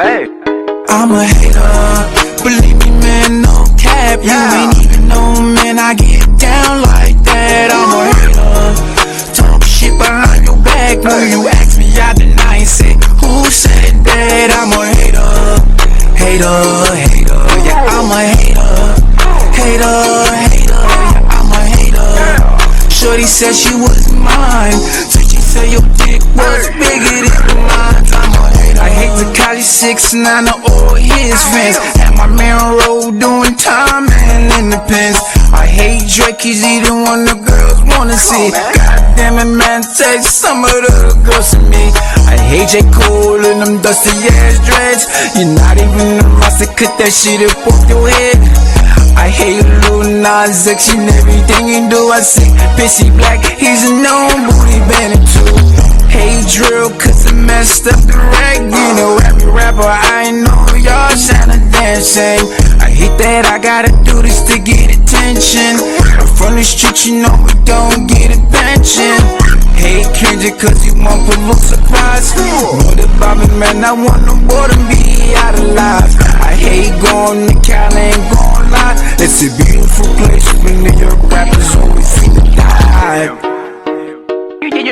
Hey. I'm a hater, believe me, man, no cap. You ain't even know, man, I get down like that. I'm a hater, talk shit behind your back. When you ask me, I deny and say, who said that? I'm a hater, yeah, I'm a hater, yeah, I'm a hater. Shorty said she was mine, so she said your dick was bigger than mine. I'm a hater. I hate Tekashi 6ix9ine to all his fans. Had my man roll doing time and in the pens. I hate Drake, he's either one the girls wanna see. Goddamn it, man, take some of the girls to me. I hate J. Cole and them dusty ass dreads. You're not even the master, cut that shit up off your head. I hate Lil Nas X and everything he do. I say Pissy Black, he's a known booty bandit too. Hey drill, cause I messed up the rag. You know every rapper I know, y'all sound the damn same. I hate that I gotta do this to get attention. I'm from the street, you know we don't get a pension. Hey Kendrick, cause you want to look surprised. Know that Bobby, man, I want the boy to be out alive. I hate going to Cali and going live. It's a beautiful place when the York rappers always seem to die.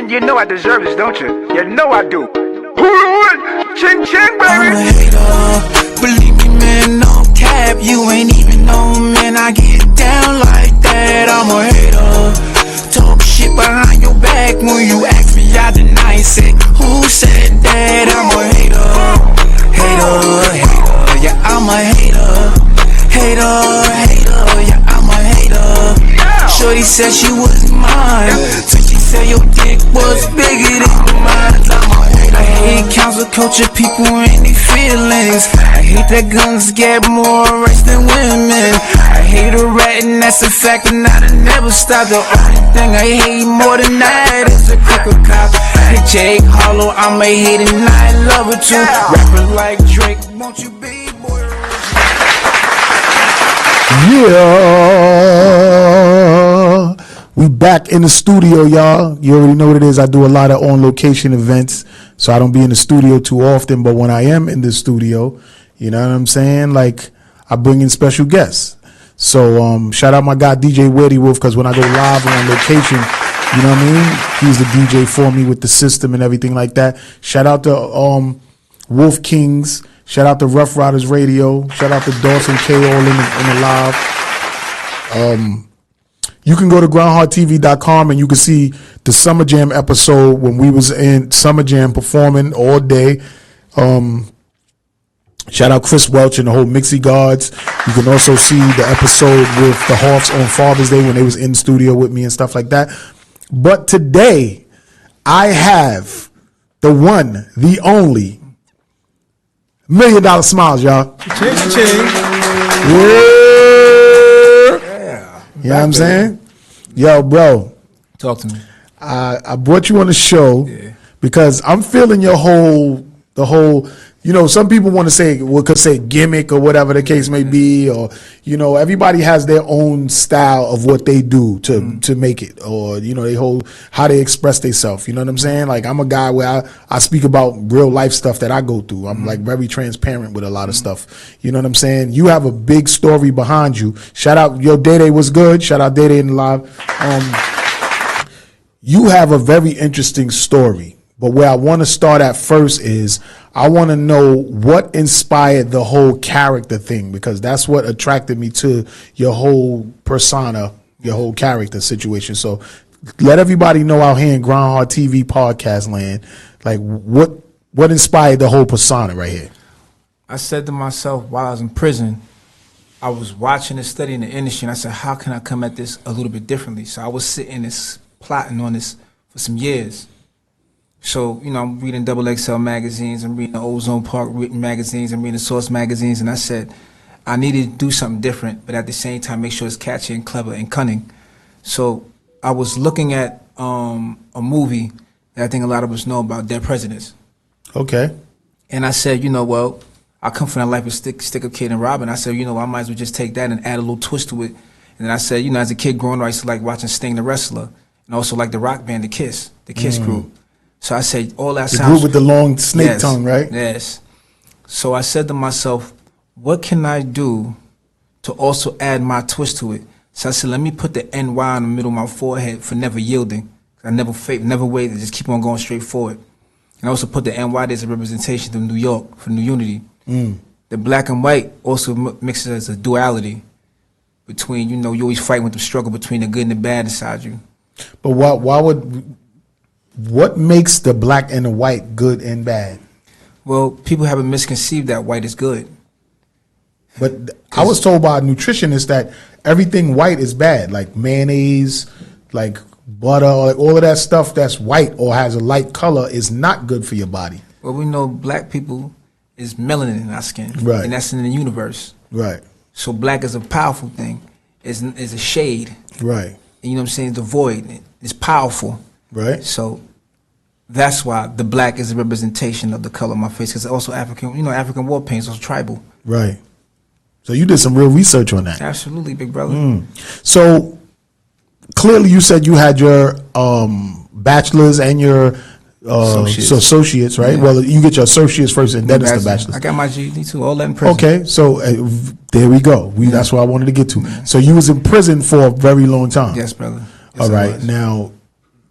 You know I deserve this, don't you? You know I do. Ching ching, baby. I'm a hater, believe me, man, no cap. You ain't even know, man, I get down like that. I'm a hater, talk shit behind your back. When you ask me, I deny and say, who said that? I'm a hater, yeah, I'm a hater, yeah, I'm a hater. Shorty said she was mine, so she said your dick was bigger than mine. I hate council culture, people and their feelings. I hate that guns get more rights than women. I hate a rat and that's a fact, and I'll never stop. The only thing I hate more than that is a crooked cop. Hey Jake Hollow, I'm a hater and I love it too. Rapper like Drake, won't you be boy? Yeah, we back in the studio, y'all. You already know what it is. I do a lot of on-location events, so I don't be in the studio too often. But when I am in the studio, you know what I'm saying? Like, I bring in special guests. So shout out my guy DJ Weddy Wolf, because when I go live on location, you know what I mean? He's the DJ for me with the system and everything like that. Shout out to Wolf Kings. Shout out to Ruff Ryders Radio. Shout out to Dawson K all in the live. You can go to grindhardtv.com and you can see the Summer Jam episode when we was in Summer Jam performing all day. Shout out Chris Welch and the whole Mixie Guards. You can also see the episode with the Hawks on Father's Day when they was in the studio with me and stuff like that. But today, I have the one, the only, $1 Million Smiles, y'all. Ching. Yeah. You know what I'm saying? Yo, bro. Talk to me. I brought you on the show because I'm feeling the whole, you know, some people want to say, could say gimmick or whatever the case may be, or, you know, everybody has their own style of what they do to make it, or, you know, how they express themselves. You know what I'm saying? Like, I'm a guy where I speak about real life stuff that I go through. I'm like very transparent with a lot of stuff. You know what I'm saying? You have a big story behind you. Shout out, yo, Day was good. Shout out Day in the live. You have a very interesting story. But where I want to start at first is I want to know what inspired the whole character thing, because that's what attracted me to your whole persona, your whole character situation. So let everybody know out here in Grindhard TV podcast land, like what inspired the whole persona right here. I said to myself while I was in prison, I was watching and studying the industry, and I said, how can I come at this a little bit differently? So I was sitting and plotting on this for some years. So, you know, I'm reading XXL magazines, I'm reading the Ozone Park written magazines, I'm reading the Source magazines, and I said, I needed to do something different, but at the same time, make sure it's catchy and clever and cunning. So I was looking at a movie that I think a lot of us know about, Dead Presidents. Okay. And I said, you know, well, I come from that life of Stick-Up Kid and Robin. I said, you know, I might as well just take that and add a little twist to it. And then I said, you know, as a kid growing up, I used to like watching Sting the Wrestler, and also like the rock band, the Kiss crew. So I said, all that sounds... The group with the long snake tongue, right? Yes. So I said to myself, what can I do to also add my twist to it? So I said, let me put the NY in the middle of my forehead for never yielding. I never waited, just keep on going straight forward. And I also put the NY there as a representation of New York, for New Unity. The black and white also mixes as a duality between, you always fight with the struggle between the good and the bad inside you. But what makes the black and the white good and bad? Well, people have a misconceived that white is good. But I was told by a nutritionist that everything white is bad, like mayonnaise, like butter, like all of that stuff that's white or has a light color is not good for your body. Well, we know black people is melanin in our skin, right? And that's in the universe, right? So black is a powerful thing. Is a shade, right? And you know what I'm saying? The void is powerful, right? So that's why the black is a representation of the color of my face. Because also African, African war paint is also tribal, right? So you did some real research on that. Absolutely, big brother. So clearly, you said you had your bachelor's and your associates, right? Yeah. Well, you get your associates first, and then it's the bachelor's. I got my GED too. All that in prison. Okay, so there we go. That's what I wanted to get to. So you was in prison for a very long time. Yes, brother. Yes, all right. Now,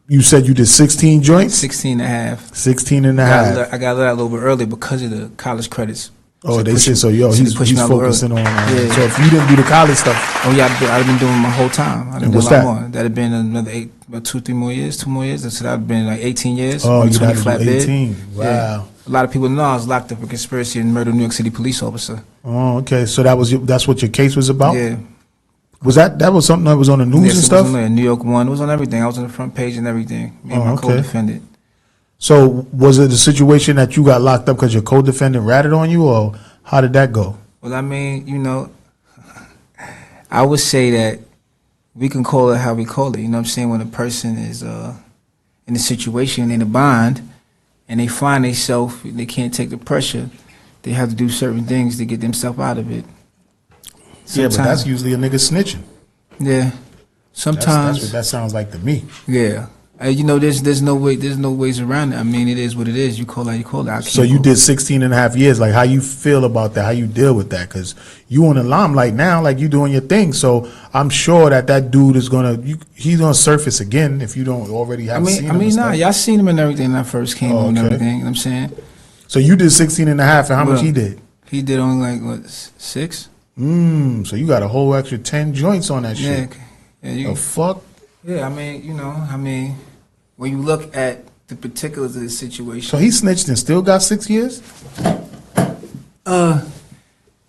you said you did 16 joints? 16 and a half. 16 and a half. I got let out a little bit early because of the college credits. Oh, they said so. Yo, he's focusing on. Yeah. So if you didn't do the college stuff, I've been doing my whole time. I've been doing what's a lot that? more. That'd have been another 2 more years. So I've been like 18 years. Oh, you got 18. Wow. Yeah. A lot of people know I was locked up for conspiracy and murder of New York City police officer. Oh, okay. So that's what your case was about? Yeah. Was that was something that was on the news and stuff? It was on New York One. It was on everything. I was on the front page and everything. Me and my co-defendant. So was it a situation that you got locked up because your co-defendant ratted on you, or how did that go? Well, I mean, I would say that we can call it how we call it. You know what I'm saying? When a person is in a situation, in a bind, and they find themselves, they can't take the pressure, they have to do certain things to get themselves out of it. Sometimes, yeah, but that's usually a nigga snitching. Yeah. Sometimes. That's what that sounds like to me. Yeah. There's no ways around it. I mean, it is what it is. You call it how you call it. So you did 16 and a half years. Like, how you feel about that? How you deal with that? Because you on the limelight now, like you doing your thing. So I'm sure that dude is he's gonna surface again if you don't already have seen him. Y'all seen him and everything when I first came on and everything. You know what I'm saying? So you did 16 and a half, and how much he did? He did only like 6. So you got a whole extra 10 joints on that shit. Yeah. Fuck. Yeah, I mean, when you look at the particulars of the situation. So he snitched and still got 6 years? Yeah,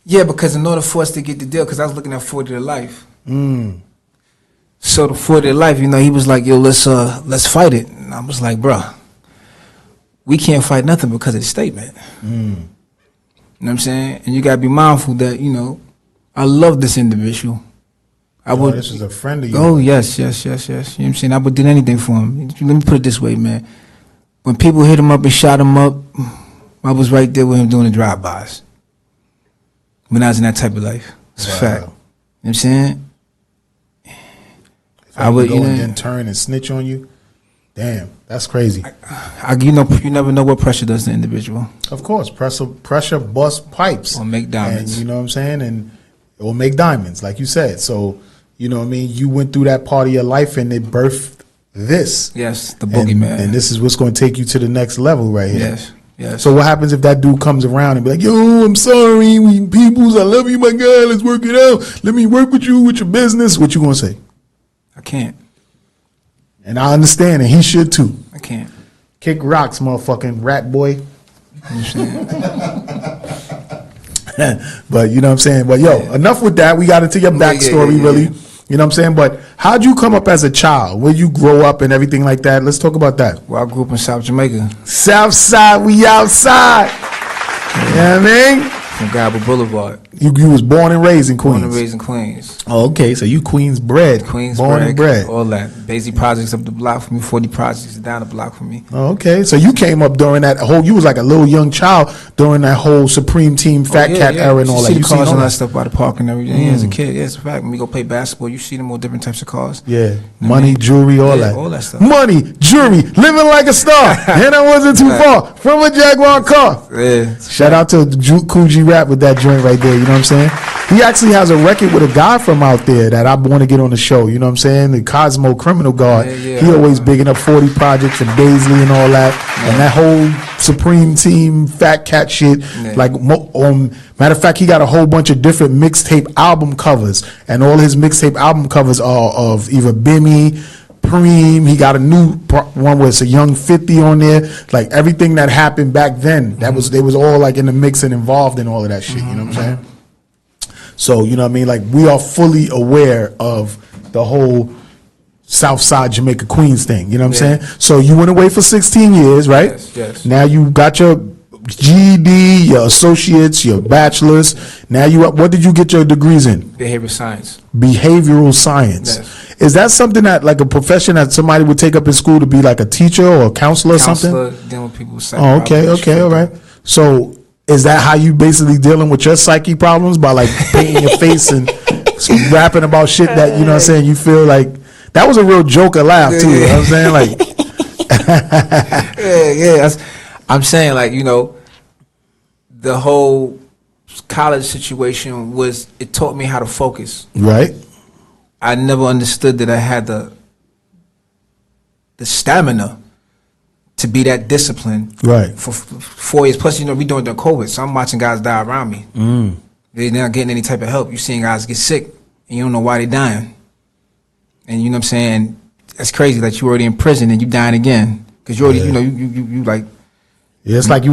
because in order for us to get the deal, because I was looking at 40 to life. So the 40 to life, he was like, yo, let's fight it. And I was like, bruh, we can't fight nothing because of the statement. You know what I'm saying? And you got to be mindful that, I love this individual. This is a friend of yours. Oh, yes. You know what I'm saying? I would do anything for him. Let me put it this way, man. When people hit him up and shot him up, I was right there with him doing the drive-bys. When I was in that type of life. It's a fact. You know what I'm saying? I would go and then turn and snitch on you. Damn, that's crazy. You never know what pressure does to the individual. Of course, pressure busts pipes. Or make diamonds. And you know what I'm saying? And or make diamonds, like you said. So, you know what I mean? You went through that part of your life and it birthed this. Yes, the boogeyman. And this is what's going to take you to the next level right here. Yes. So what happens if that dude comes around and be like, yo, I'm sorry, we peoples, I love you, my guy, let's work it out. Let me work with you with your business. What you going to say? I can't. And I understand, and he should too. I can't. Kick rocks, motherfucking rat boy. But you know what I'm saying? But yo, enough with that. We got into your backstory, really. You know what I'm saying? But how'd you come up as a child? Where you grow up and everything like that? Let's talk about that. Well, I grew up in South Jamaica. South side, we outside. You know what I mean? from Gabba Boulevard. You was born and raised in Queens. Born and raised in Queens. Oh, okay. So you Queens bred. Queens born and bred. All that. Basic projects up the block for me. 40 projects down the block for me. Oh, okay. So you came up during that whole. You was like a little young child during that whole Supreme Team, Fat Cat era and all that. You see the cars and all that that stuff by the park and everything. Yeah, as a kid, yeah, it's a fact. When we go play basketball, you see them all different types of cars. Yeah, money, jewelry, all that. All that stuff. Money, jewelry, living like a star, and I wasn't too far from a Jaguar car. Yeah. Shout out to Cool G Rap with that joint right there. You know what I'm saying? He actually has a record with a guy from out there that I want to get on the show. You know what I'm saying? The Cosmo Criminal Guard. Yeah. He always bigging up 40 projects and Daisley and all that, and that whole Supreme Team, Fat Cat shit. Yeah. Like, matter of fact, he got a whole bunch of different mixtape album covers, and all his mixtape album covers are of either Bimmy, Preem. He got a new one where it's a Young 50 on there. Like everything that happened back then, they was all like in the mix and involved in all of that shit. You know what I'm saying? So you know what I mean? Like we are fully aware of the whole South Side Jamaica Queens thing. You know what I'm saying? So you went away for 16 years, right? Yes. Now you got your GED, your associates, your bachelor's. Now what did you get your degrees in? Behavioral science. Behavioral science. Yes. Is that something that like a profession that somebody would take up in school to be like a teacher or a counselor or something? Dealing with people with Oh, okay, all right. So is that how you basically dealing with your psyche problems, by like painting your face and rapping about shit that, you know what I'm saying, you feel like that was a real joker laugh too, you know what I'm saying? Like yeah. I'm saying, like, you know, the whole college situation it taught me how to focus. Right. I never understood that I had the stamina to be that disciplined. Right. For 4 years. Plus, you know, we doing the COVID, so I'm watching guys die around me. They're not getting any type of help. You're seeing guys get sick, and you don't know why they're dying. And you know what I'm saying? That's crazy that you're already in prison and you dying again. Because you already, you know, you like... Yeah, it's like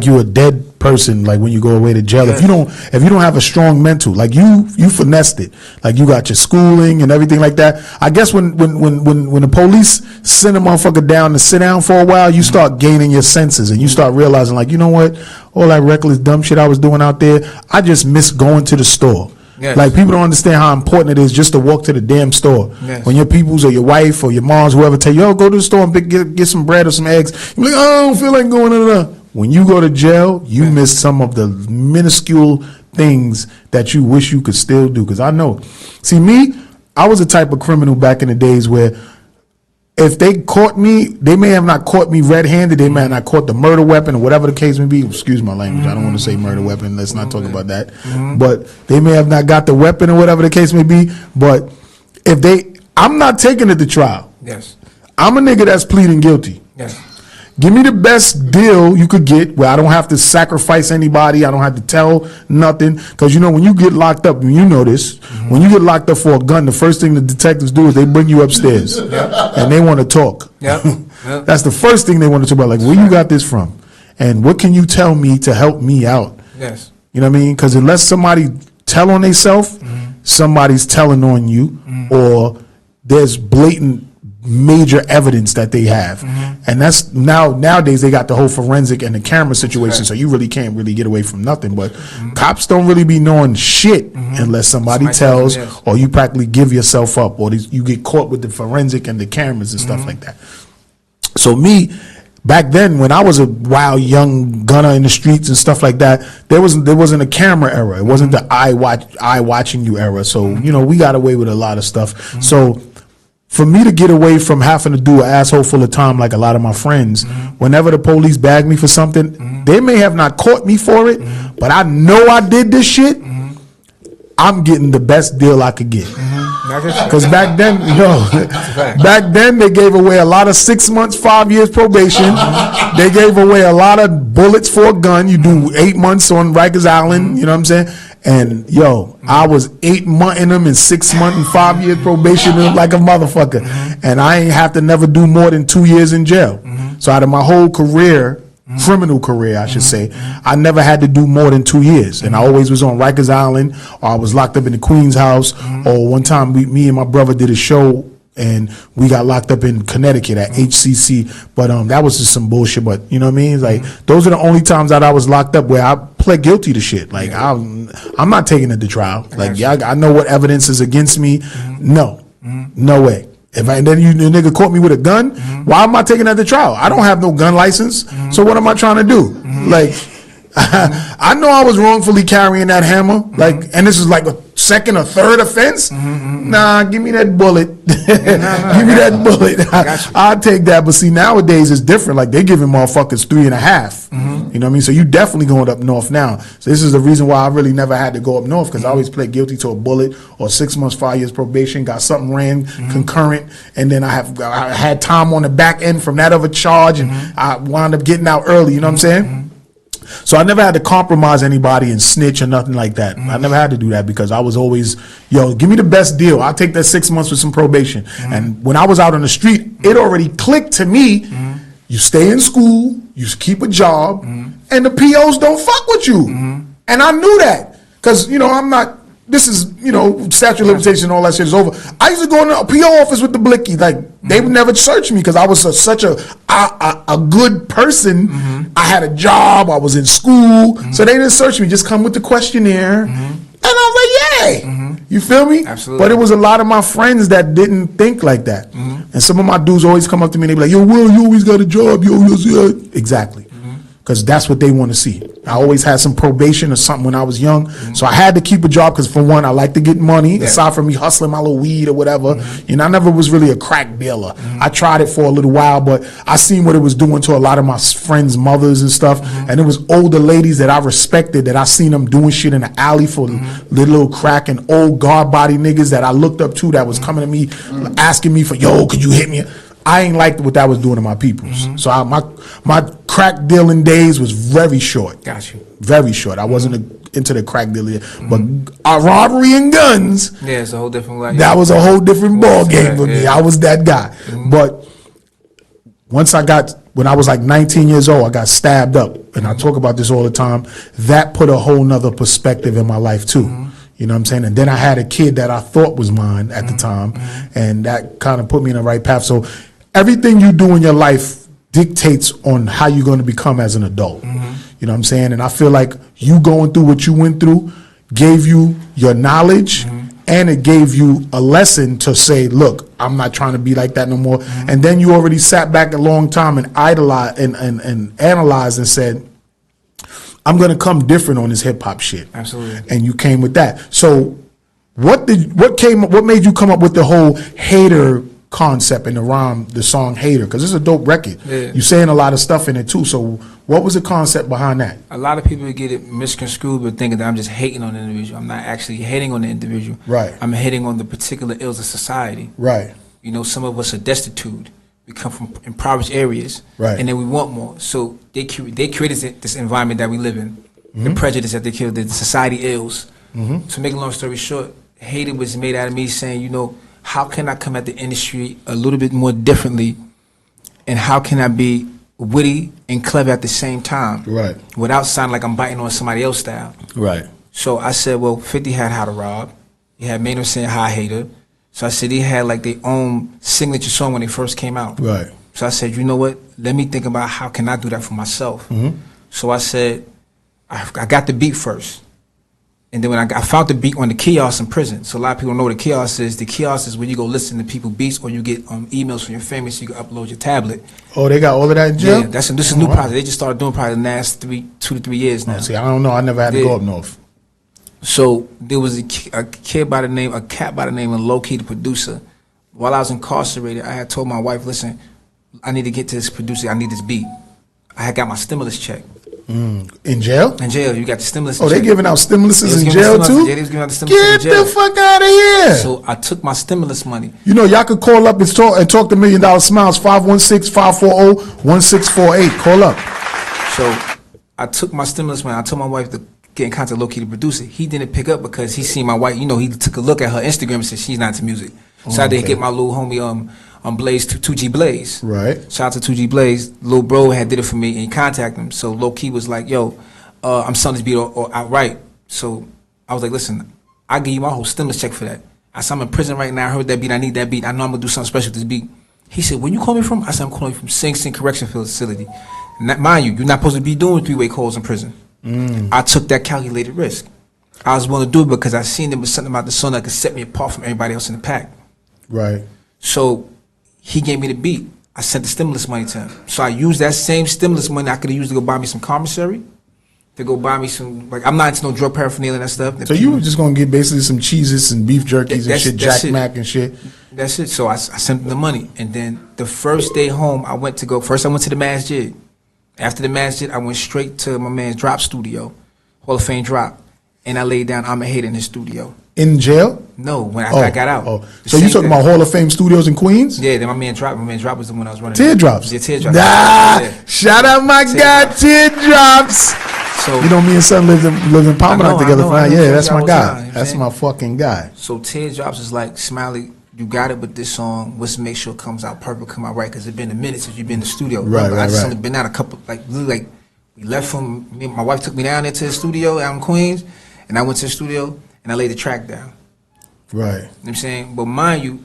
you a dead person. Like when you go away to jail, if you don't have a strong mental, like you finessed it, like you got your schooling and everything like that. I guess when the police send a motherfucker down to sit down for a while, you start gaining your senses and you start realizing, like, you know what, all that reckless dumb shit I was doing out there, I just miss going to the store. Yes. Like people don't understand how important it is just to walk to the damn store. Yes. When your peoples or your wife or your moms, whoever, tell you, yo, go to the store and get some bread or some eggs, you're like, oh, I don't feel like going to the. When you go to jail, you miss some of the minuscule things that you wish you could still do. Because I know, see me, I was a type of criminal back in the days where if they caught me, they may have not caught me red-handed. They may have not caught the murder weapon or whatever the case may be. Excuse my language. I don't want to say murder weapon. Let's not talk about that. But they may have not got the weapon or whatever the case may be. But I'm not taking it to trial. Yes. I'm a nigga that's pleading guilty. Yes. Give me the best deal you could get where I don't have to sacrifice anybody. I don't have to tell nothing. Because, you know, when you get locked up, you know this, when you get locked up for a gun, the first thing the detectives do is they bring you upstairs and they want to talk. That's the first thing they want to talk about. Like, where you got this from? And what can you tell me to help me out? Yes. You know what I mean? Because unless somebody tell on themselves, somebody's telling on you, or there's blatant major evidence that they have. And that's nowadays they got the whole forensic and the camera situation, so you really can't really get away from nothing. But cops don't really be knowing shit unless somebody tells, or you practically give yourself up, or you get caught with the forensic and the cameras and stuff like that. So me, back then when I was a wild young gunner in the streets and stuff like that, there wasn't a camera era. It wasn't the eye watching you era. So you know, we got away with a lot of stuff. So for me to get away from having to do an asshole full of time like a lot of my friends, whenever the police bag me for something, they may have not caught me for it, but I know I did this shit. I'm getting the best deal I could get. Because back then, back then they gave away a lot of 6 months, 5 years probation. They gave away a lot of bullets for a gun. You do 8 months on Rikers Island, you know what I'm saying? And I was 8 months in them and 6 months and 5 years probation like a motherfucker. And I ain't have to never do more than 2 years in jail. So out of my whole career, criminal career, I should say, I never had to do more than 2 years. And I always was on Rikers Island, or I was locked up in the Queen's house, or one time me and my brother did a show and we got locked up in Connecticut at HCC. But that was just some bullshit. But you know what I mean? Like those are the only times that I was locked up where I pled guilty to shit. Like I'm not taking it to trial. Like I know what evidence is against me. No way. And then the nigga caught me with a gun, why am I taking that to trial? I don't have no gun license. So what am I trying to do? Like I know I was wrongfully carrying that hammer, like, and this is like a second or third offense. Nah, give me that bullet. Give me that bullet. I'll take that. But see, nowadays it's different. Like they giving motherfuckers 3.5. You know what I mean? So you definitely going up north now. So this is the reason why I really never had to go up north, because I always pled guilty to a bullet or 6 months, 5 years probation. Got something ran concurrent, and then I had time on the back end from that other charge, and I wound up getting out early. You know what I'm saying? So I never had to compromise anybody and snitch or nothing like that. I never had to do that because I was always, yo, give me the best deal. I'll take that 6 months with some probation. And when I was out on the street, it already clicked to me. You stay in school, you keep a job, and the POs don't fuck with you. And I knew that because, you know, I'm not, this is, you know, statute of limitation and all that shit is over. I used to go in the PO office with the blicky. Like, they would never search me because I was such a good person. I had a job. I was in school. So they didn't search me. Just come with the questionnaire. And I was like, yay. You feel me? Absolutely. But it was a lot of my friends that didn't think like that. And some of my dudes always come up to me and they be like, yo, Will, you always got a job. Yo, exactly. Because that's what they want to see. I always had some probation or something when I was young. So I had to keep a job because, for one, I like to get money, aside from me hustling my little weed or whatever. You know, I never was really a crack dealer. I tried it for a little while, but I seen what it was doing to a lot of my friends' mothers and stuff. And it was older ladies that I respected, that I seen them doing shit in the alley for little crack, and old guard body niggas that I looked up to that was coming to me asking me for, yo, could you hit me? I ain't liked what that was doing to my peoples. So my crack dealing days was very short. Got you. Very short. I wasn't into the crack dealing. But robbery and guns, Yeah, it's a whole different life. that was a whole different ball game for me. I was that guy. But once when I was like 19 years old, I got stabbed up. And I talk about this all the time. That put a whole nother perspective in my life too. You know what I'm saying? And then I had a kid that I thought was mine at the time. And that kind of put me in the right path. So everything you do in your life dictates on how you're going to become as an adult. You know what I'm saying? And I feel like you going through what you went through gave you your knowledge, and it gave you a lesson to say, look, I'm not trying to be like that no more. And then you already sat back a long time and idolized and analyzed and said, I'm going to come different on this hip hop shit. Absolutely. And you came with that. So what made you come up with the whole hater concept in the rhyme, the song Hater? Because it's a dope record. Yeah. You're saying a lot of stuff in it too. So what was the concept behind that? A lot of people get it misconstrued, but thinking that I'm just hating on the individual. I'm not actually hating on the individual. Right. I'm hating on the particular ills of society. Right. You know, some of us are destitute. We come from impoverished areas, right, and then we want more. So they created this environment that we live in, the prejudice that they killed, the society ills. So make a long story short, Hater was made out of me saying, you know, how can I come at the industry a little bit more differently, and how can I be witty and clever at the same time, right, without sounding like I'm biting on somebody else's style. Right. So I said, well, 50 had How to Rob. He had Maynard saying Hi Hater. So I said they had like their own signature song when they first came out. Right. So I said, you know what? Let me think about how can I do that for myself. So I said, I got the beat first. And then when I found the beat on the kiosk in prison. So a lot of people don't know what the kiosk is. The kiosk is where you go listen to people beats, or you get emails from your family so you can upload your tablet. Oh, they got all of that in jail? Yeah, this is a new project. They just started doing probably the last 2 to 3 years now. See, I don't know. I never had to go up north. So there was a cat by the name of Low Key, the producer. While I was incarcerated, I had told my wife, listen, I need to get to this producer. I need this beat. I had got my stimulus check. In jail? In jail, you got the stimulus check. Oh, they giving out stimuluses in jail too? Yeah, they was giving out the stimulus in jail. Get the fuck out of here. So I took my stimulus money. You know, y'all could call up and talk to $1 Million Smiles, 516-540-1648. Call up. So I took my stimulus money. I told my wife to get in contact with Low Key, the producer. He didn't pick up because he seen my wife. You know, he took a look at her Instagram and said she's not into music. So I did get my little homie Blaze 2G Blaze. Right. Shout out to 2G Blaze. Lil bro had did it for me and he contacted him. So Low Key was like, yo, I'm selling this beat or outright. So I was like, listen, I'll give you my whole stimulus check for that. I said, I'm in prison right now. I heard that beat. I need that beat. I know I'm going to do something special with this beat. He said, where you call me from? I said, I'm calling you from Sing Sing Correction Facility. And that, mind you, you're not supposed to be doing three-way calls in prison. I took that calculated risk. I was willing to do it because I seen there was something about the song that could set me apart from everybody else in the pack. Right. So he gave me the beat. I sent the stimulus money to him. So I used that same stimulus money I could have used to go buy me some commissary, to go buy me some, like, I'm not into no drug paraphernalia and that stuff. So you were just going to get basically some cheeses and beef jerkies and shit, Jack Mac and shit? That's it. So I sent him the money. And then the first day home, I went to the masjid. After the masjid, I went straight to my man's Drop studio, Hall of Fame Drop. And I laid down I'm a Hater in his studio. In jail? No, when I got out. Oh. So you talking about Hall of Fame Studios in Queens? Yeah, then my man Drop was the one I was running. Teardrops? Yeah, Teardrops. Yeah. Shout out my guy, Teardrops. So, you know, me and son lived in Palmerton together. Yeah, that's my guy. That's my fucking guy. So Teardrops is like, Smiley, you got it with this song. Let's make sure it comes out perfect, come out right, because it's been a minute since you've been in the studio. Right, I just only been out a couple, like, literally, like, we left from, my wife took me down there to the studio out in Queens, and I went to the studio, and I laid the track down. Right. You know what I'm saying? But mind you,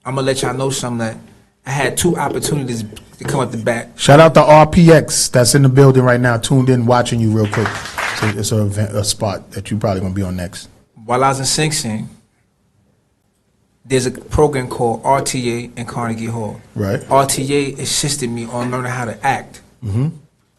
I'm going to let y'all know something that I had two opportunities to come up the bat. Shout out to RPX that's in the building right now, tuned in, watching you real quick. So it's a spot that you probably going to be on next. While I was in Sing Sing, there's a program called RTA in Carnegie Hall. Right. RTA assisted me on learning how to act.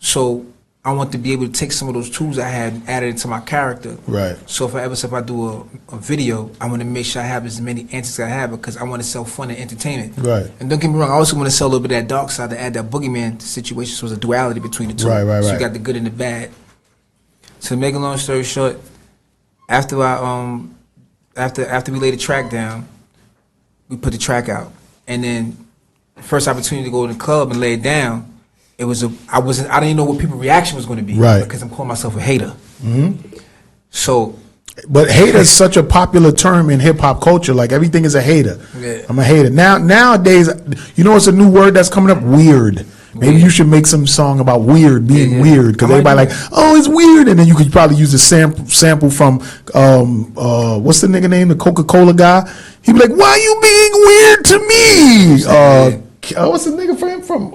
So I want to be able to take some of those tools I had and add it into my character. Right. So if I do a video, I want to make sure I have as many answers as I have because I want to sell fun and entertainment. Right. And don't get me wrong, I also want to sell a little bit of that dark side to add that boogeyman situation, so there's a duality between the two. Right. So you got the good and the bad. So to make a long story short, after after we laid the track down, we put the track out, and then first opportunity to go to the club and lay it down. I didn't even know what people's reaction was going to be, right? Because I'm calling myself a hater. So, but hater is such a popular term in hip hop culture. Like everything is a hater. Yeah. I'm a hater. Nowadays, you know, it's a new word that's coming up. Weird. Maybe you should make some song about weird being weird, because everybody like, oh, it's weird, and then you could probably use a sample from what's the nigga name, the Coca-Cola guy. He'd be like, why you being weird to me? What's the nigga from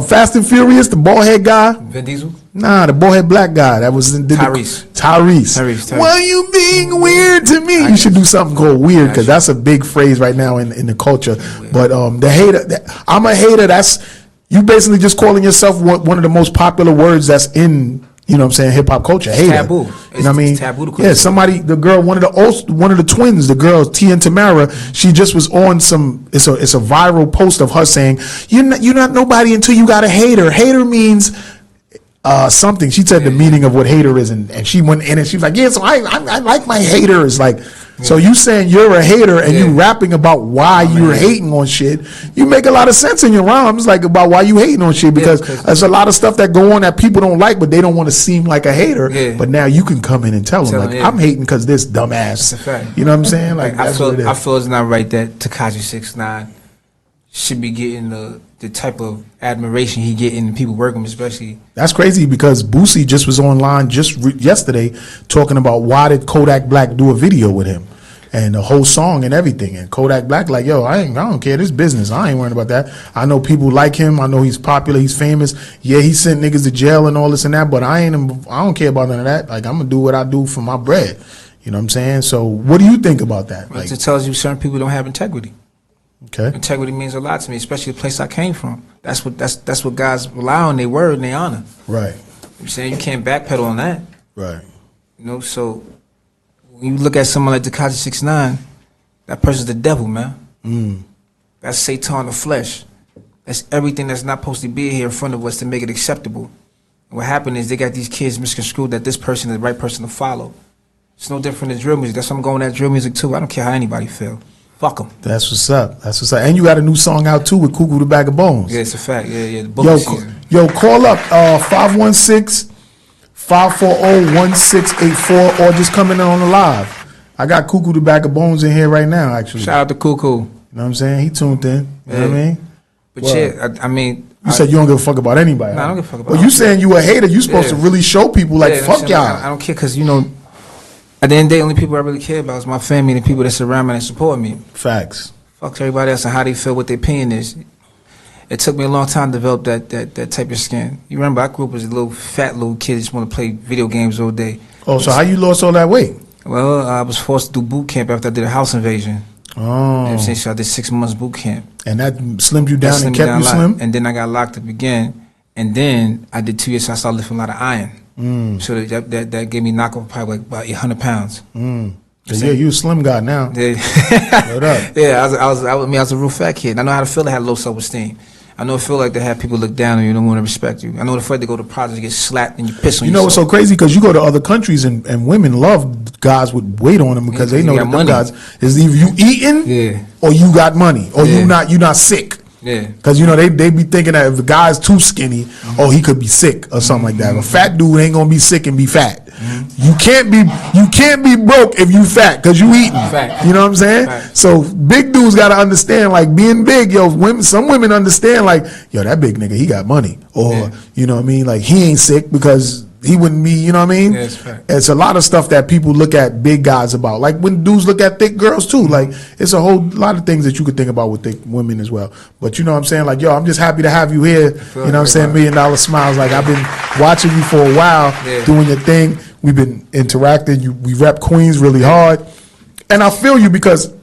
Fast and Furious, the bald head guy? Vin Diesel? Nah, the bald head black guy. That was Tyrese. Why you being weird to me? You should do something called weird, because that's a big phrase right now in the culture. But the hater, I'm a hater. That's you basically just calling yourself one of the most popular words that's in, you know what I'm saying, hip hop culture. Hater. Taboo. You know what I mean? Taboo to yeah, somebody, the girl, one of the twins, the girl Tia and Tamara, she just was on it's a viral post of her saying, you're not nobody until you got a hater. Hater means something. She said the meaning of what hater is, and she went in and she was like, yeah, so I like my haters. Like, so you saying you're a hater and you rapping about why you're hating on shit, you make a lot of sense in your rhymes, like about why you hating on shit, because there's a lot of stuff that go on that people don't like, but they don't want to seem like a hater. But now you can come in and tell them, like, I'm hating because this dumbass. That's a fact. You know what I'm saying? Like, I feel it's not right that Tekashi 6ix9ine should be getting the type of admiration he getting and people working with, especially. That's crazy, because Boosie just was online yesterday talking about why did Kodak Black do a video with him and the whole song and everything, and Kodak Black like, yo, I don't care, this business, I ain't worrying about that. I know people like him, I know he's popular, he's famous, yeah, he sent niggas to jail and all this and that, but I don't care about none of that. Like, I'm gonna do what I do for my bread. You know what I'm saying? So what do you think about that? Like, it tells you certain people don't have integrity. Okay. Integrity means a lot to me, especially the place I came from. That's what guys rely on, their word and their honor. Right. I'm saying you can't backpedal on that. Right. You know, so when you look at someone like Tekashi 6ix9ine, that person's the devil, man. That's Satan in the flesh. That's everything that's not supposed to be here in front of us to make it acceptable. And what happened is they got these kids misconstrued that this person is the right person to follow. It's no different than drill music. That's why I'm going at drill music too. I don't care how anybody feel. Fuck them. That's what's up. That's what's up. And you got a new song out too with Cuckoo the Bag of Bones. Yeah, it's a fact. Yeah. The yo, call up 516-540-1684 or just come in on the live. I got Cuckoo the Bag of Bones in here right now, actually. Shout out to Cuckoo. You know what I'm saying? He tuned in. You know what I mean? But I mean, you said you don't give a fuck about anybody. No, I don't give a fuck about. Well, you saying you a hater? You supposed to really show people like fuck y'all. I don't care, because you know, At the end of the day, only people I really care about is my family and the people that surround me and support me. Facts. Fuck everybody else and how they feel, what their opinion is. It took me a long time to develop that type of skin. You remember, I grew up as a little fat little kid, just want to play video games all day. Oh, so how you lost all that weight? Well, I was forced to do boot camp after I did a house invasion. Oh. You know what I'm saying? So I did 6 months boot camp. And that slimmed you down and kept you slim? And then I got locked up again. And then I did 2 years, so I started lifting a lot of iron. So that gave me knockoff probably like about 800 pounds. Yeah, you a slim guy now. Yeah, What up? yeah. I was a real fat kid. I know how to feel to have low self-esteem. I know it feel like to have people look down on you, don't want to respect you. I know the feel to go to projects and get slapped and you piss on You know what's so crazy? Because you go to other countries and women love guys with weight on them because they know that them guys is either you eating or you got money or you not sick. Yeah. Because you know they be thinking that if the guy's too skinny, oh he could be sick or something like that. A fat dude ain't gonna be sick and be fat. You can't be broke if you fat because you eating. Fact. You know what I'm saying? Fact. So big dudes gotta understand like being big, some women understand like, yo, that big nigga, he got money. Or you know what I mean, like he ain't sick because he wouldn't be, you know what I mean? Yeah, it's fact. It's a lot of stuff that people look at big guys about. Like when dudes look at thick girls too. Like it's a whole lot of things that you could think about with thick women as well. But you know what I'm saying? Like, yo, I'm just happy to have you here. You know what I'm saying? $1 million smiles. Like I've been watching you for a while, doing your thing. We've been interacting. We rep Queens really hard. And I feel you because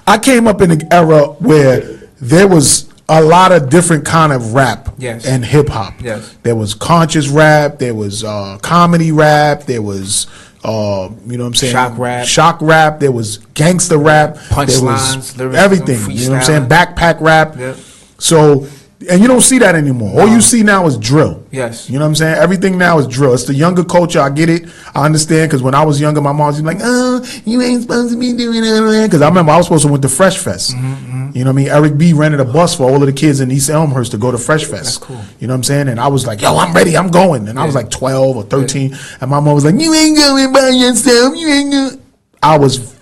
I came up in an era where there was a lot of different kind of rap and hip hop. Yes. There was conscious rap, there was comedy rap, there was you know what I'm saying? Shock rap, there was gangster rap, punchlines, there was everything. You know what I'm saying? Backpack rap. Yep. So and you don't see that anymore. All you see now is drill. Yes. You know what I'm saying? Everything now is drill. It's the younger culture. I get it. I understand because when I was younger, my mom was like, "Oh, you ain't supposed to be doing that." Because I remember I was supposed to went to Fresh Fest. You know what I mean? Eric B rented a bus for all of the kids in East Elmhurst to go to Fresh Fest. That's cool. You know what I'm saying? And I was like, "Yo, I'm ready. I'm going." And I was like 12 or 13, and my mom was like, "You ain't going by yourself. You ain't going." I was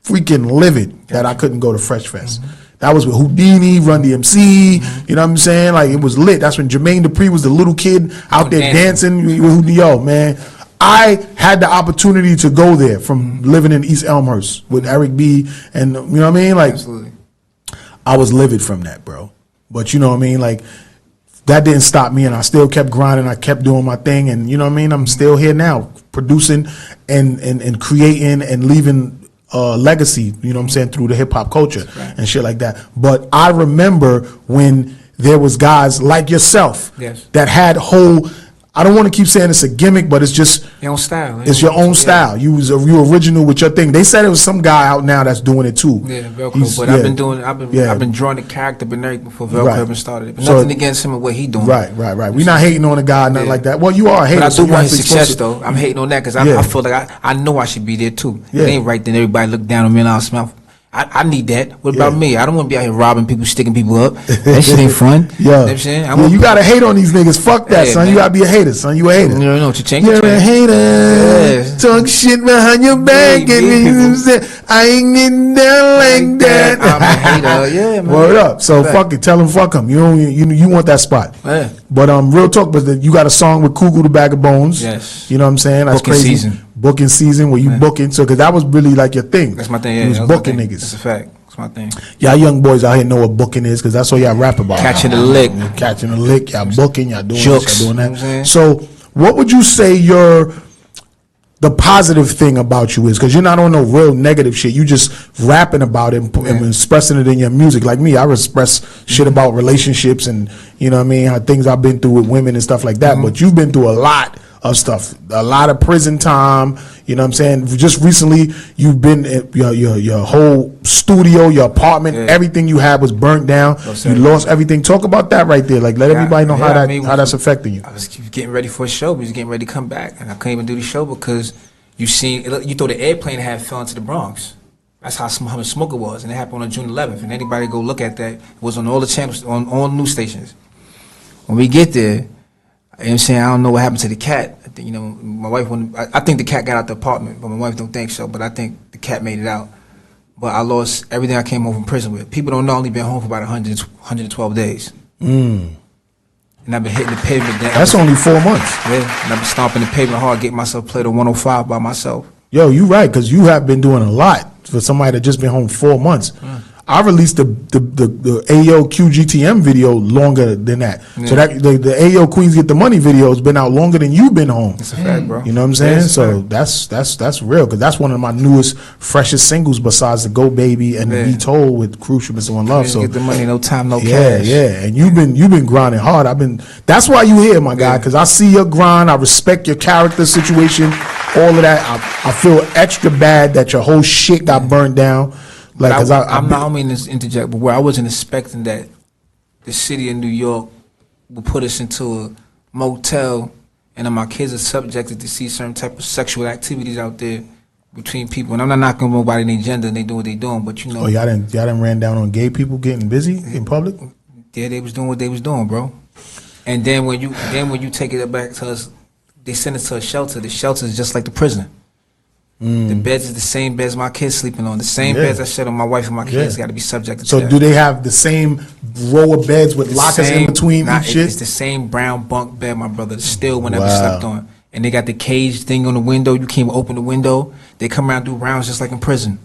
freaking livid that I couldn't go to Fresh Fest. That was with Houdini, Run DMC, you know what I'm saying? Like, it was lit. That's when Jermaine Dupri was the little kid out there dancing with Houdini. Yo, man, I had the opportunity to go there from living in East Elmhurst with Eric B. And, you know what I mean? Like, absolutely. I was livid from that, bro. But, you know what I mean? Like, that didn't stop me, and I still kept grinding. I kept doing my thing, and, you know what I mean? I'm still here now, producing and creating and leaving legacy, you know what I'm saying, through the hip hop culture and shit like that. But I remember when there was guys like yourself that had whole, I don't want to keep saying it's a gimmick, but it's just your own style. It's your own style. You original with your thing. They said it was some guy out now that's doing it too. Yeah, Velcro. But I've been drawing the character before Velcro even started it. But nothing against him and what he doing. Right. We're not hating on a guy, nothing like that. Well, you are a hater. But I do want his success though. I'm hating on that because I feel like I know I should be there too. It ain't right then everybody look down on me and I'll smell. I need that. What about me? I don't want to be out here robbing people, sticking people up. That shit ain't fun. You know what I'm saying? You gotta hate on these niggas. Fuck that, son. Man. You gotta be a hater, son. You a hater. You know what you change. You're a hater. Talk shit behind your back, and I ain't getting down like that. I'm a hater. Yeah, man. Word up. So fuck it. Tell him fuck him. You want that spot. Yeah. But real talk. But you got a song with Kugu the Bag of Bones. Yes. You know what I'm saying? That's Booking crazy. Season. Booking season where you booking. So because that was really like your thing. That's my thing. Yeah, you was booking niggas. That's a fact. That's my thing. Y'all young boys out here know what booking is because that's what y'all rap about. Catching the lick. Catching the lick. Y'all booking. Y'all doing Jokes. this. Y'all doing that. You know So what would you say the positive thing about you is? Because you're not on no real negative shit. You just rapping about it and expressing it in your music. Like me, I express shit about relationships and, you know what I mean, how things I've been through with women and stuff like that. But you've been through a lot of stuff, a lot of prison time. You know what I'm saying? Just recently, you've been your whole studio, your apartment, everything you had was burnt down. You lost everything. Talk about that right there. Like, let everybody know how that's affecting you. I was getting ready for a show. We was getting ready to come back, and I couldn't even do the show because you thought the airplane had fell into the Bronx. That's how much smoke it was, and it happened on June 11th. And anybody go look at that, it was on all the channels, on all news stations. When we get there, you know what I'm saying, I don't know what happened to the cat. I think, my wife I think the cat got out the apartment, but my wife don't think so. But I think the cat made it out. But I lost everything I came home from prison with. People don't know I only been home for about 112 days. And I've been hitting the pavement. That's only 4 months. Yeah, and I've been stomping the pavement hard, getting myself played on 105 by myself. Yo, you right, because you have been doing a lot for somebody that just been home 4 months. I released the AO QGTM video longer than that. Yeah. So that the AO Queens Get the Money video has been out longer than you've been home. That's a fact, bro. You know what I'm saying? So that's real, because that's one of my newest, freshest singles besides the Go Baby and the Be Told with Crucial Mr. One Love. So Get the Money, No Time, No Cash. Yeah. And you've been grinding hard. That's why you here, my guy, because I see your grind. I respect your character situation, all of that. I feel extra bad that your whole shit got burned down. Like, I don't mean to interject, but where I wasn't expecting that the city of New York would put us into a motel, and then my kids are subjected to see certain type of sexual activities out there between people. And I'm not knocking nobody in their gender, and they do what they doing, but you know. Oh, y'all didn't ran down on gay people getting busy in public? Yeah, they was doing what they was doing, bro. And then when you take it back to us, they send us to a shelter. The shelter is just like the prison. The beds is the same beds my kids sleeping on. The same beds I shit on my wife and my kids got to be subjected to that. So do they have the same row of beds with lockers in between each shit? It's the same brown bunk bed, my brother. Still whenever slept on. And they got the cage thing on the window. You can't open the window. They come around and do rounds just like in prison.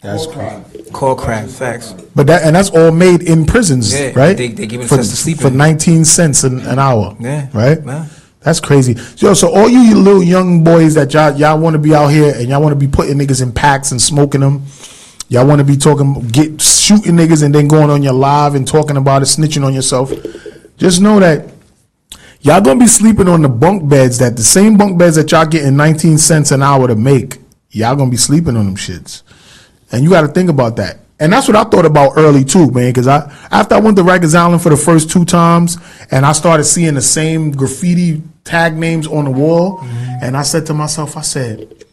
That's crazy. Call crap, facts. But that's all made in prisons, right? They give it us to sleep for 19 cents an hour. Yeah. Right? Yeah. That's crazy. So all you little young boys that y'all want to be out here and y'all want to be putting niggas in packs and smoking them, y'all want to be shooting niggas and then going on your live and talking about it, snitching on yourself. Just know that y'all gonna be sleeping on the bunk beds, the same bunk beds that y'all getting 19 cents an hour to make. Y'all gonna be sleeping on them shits, and you got to think about that. And that's what I thought about early too, man, because after I went to Rikers Island for the first 2 times and I started seeing the same graffiti tag names on the wall, and I said to myself, I said,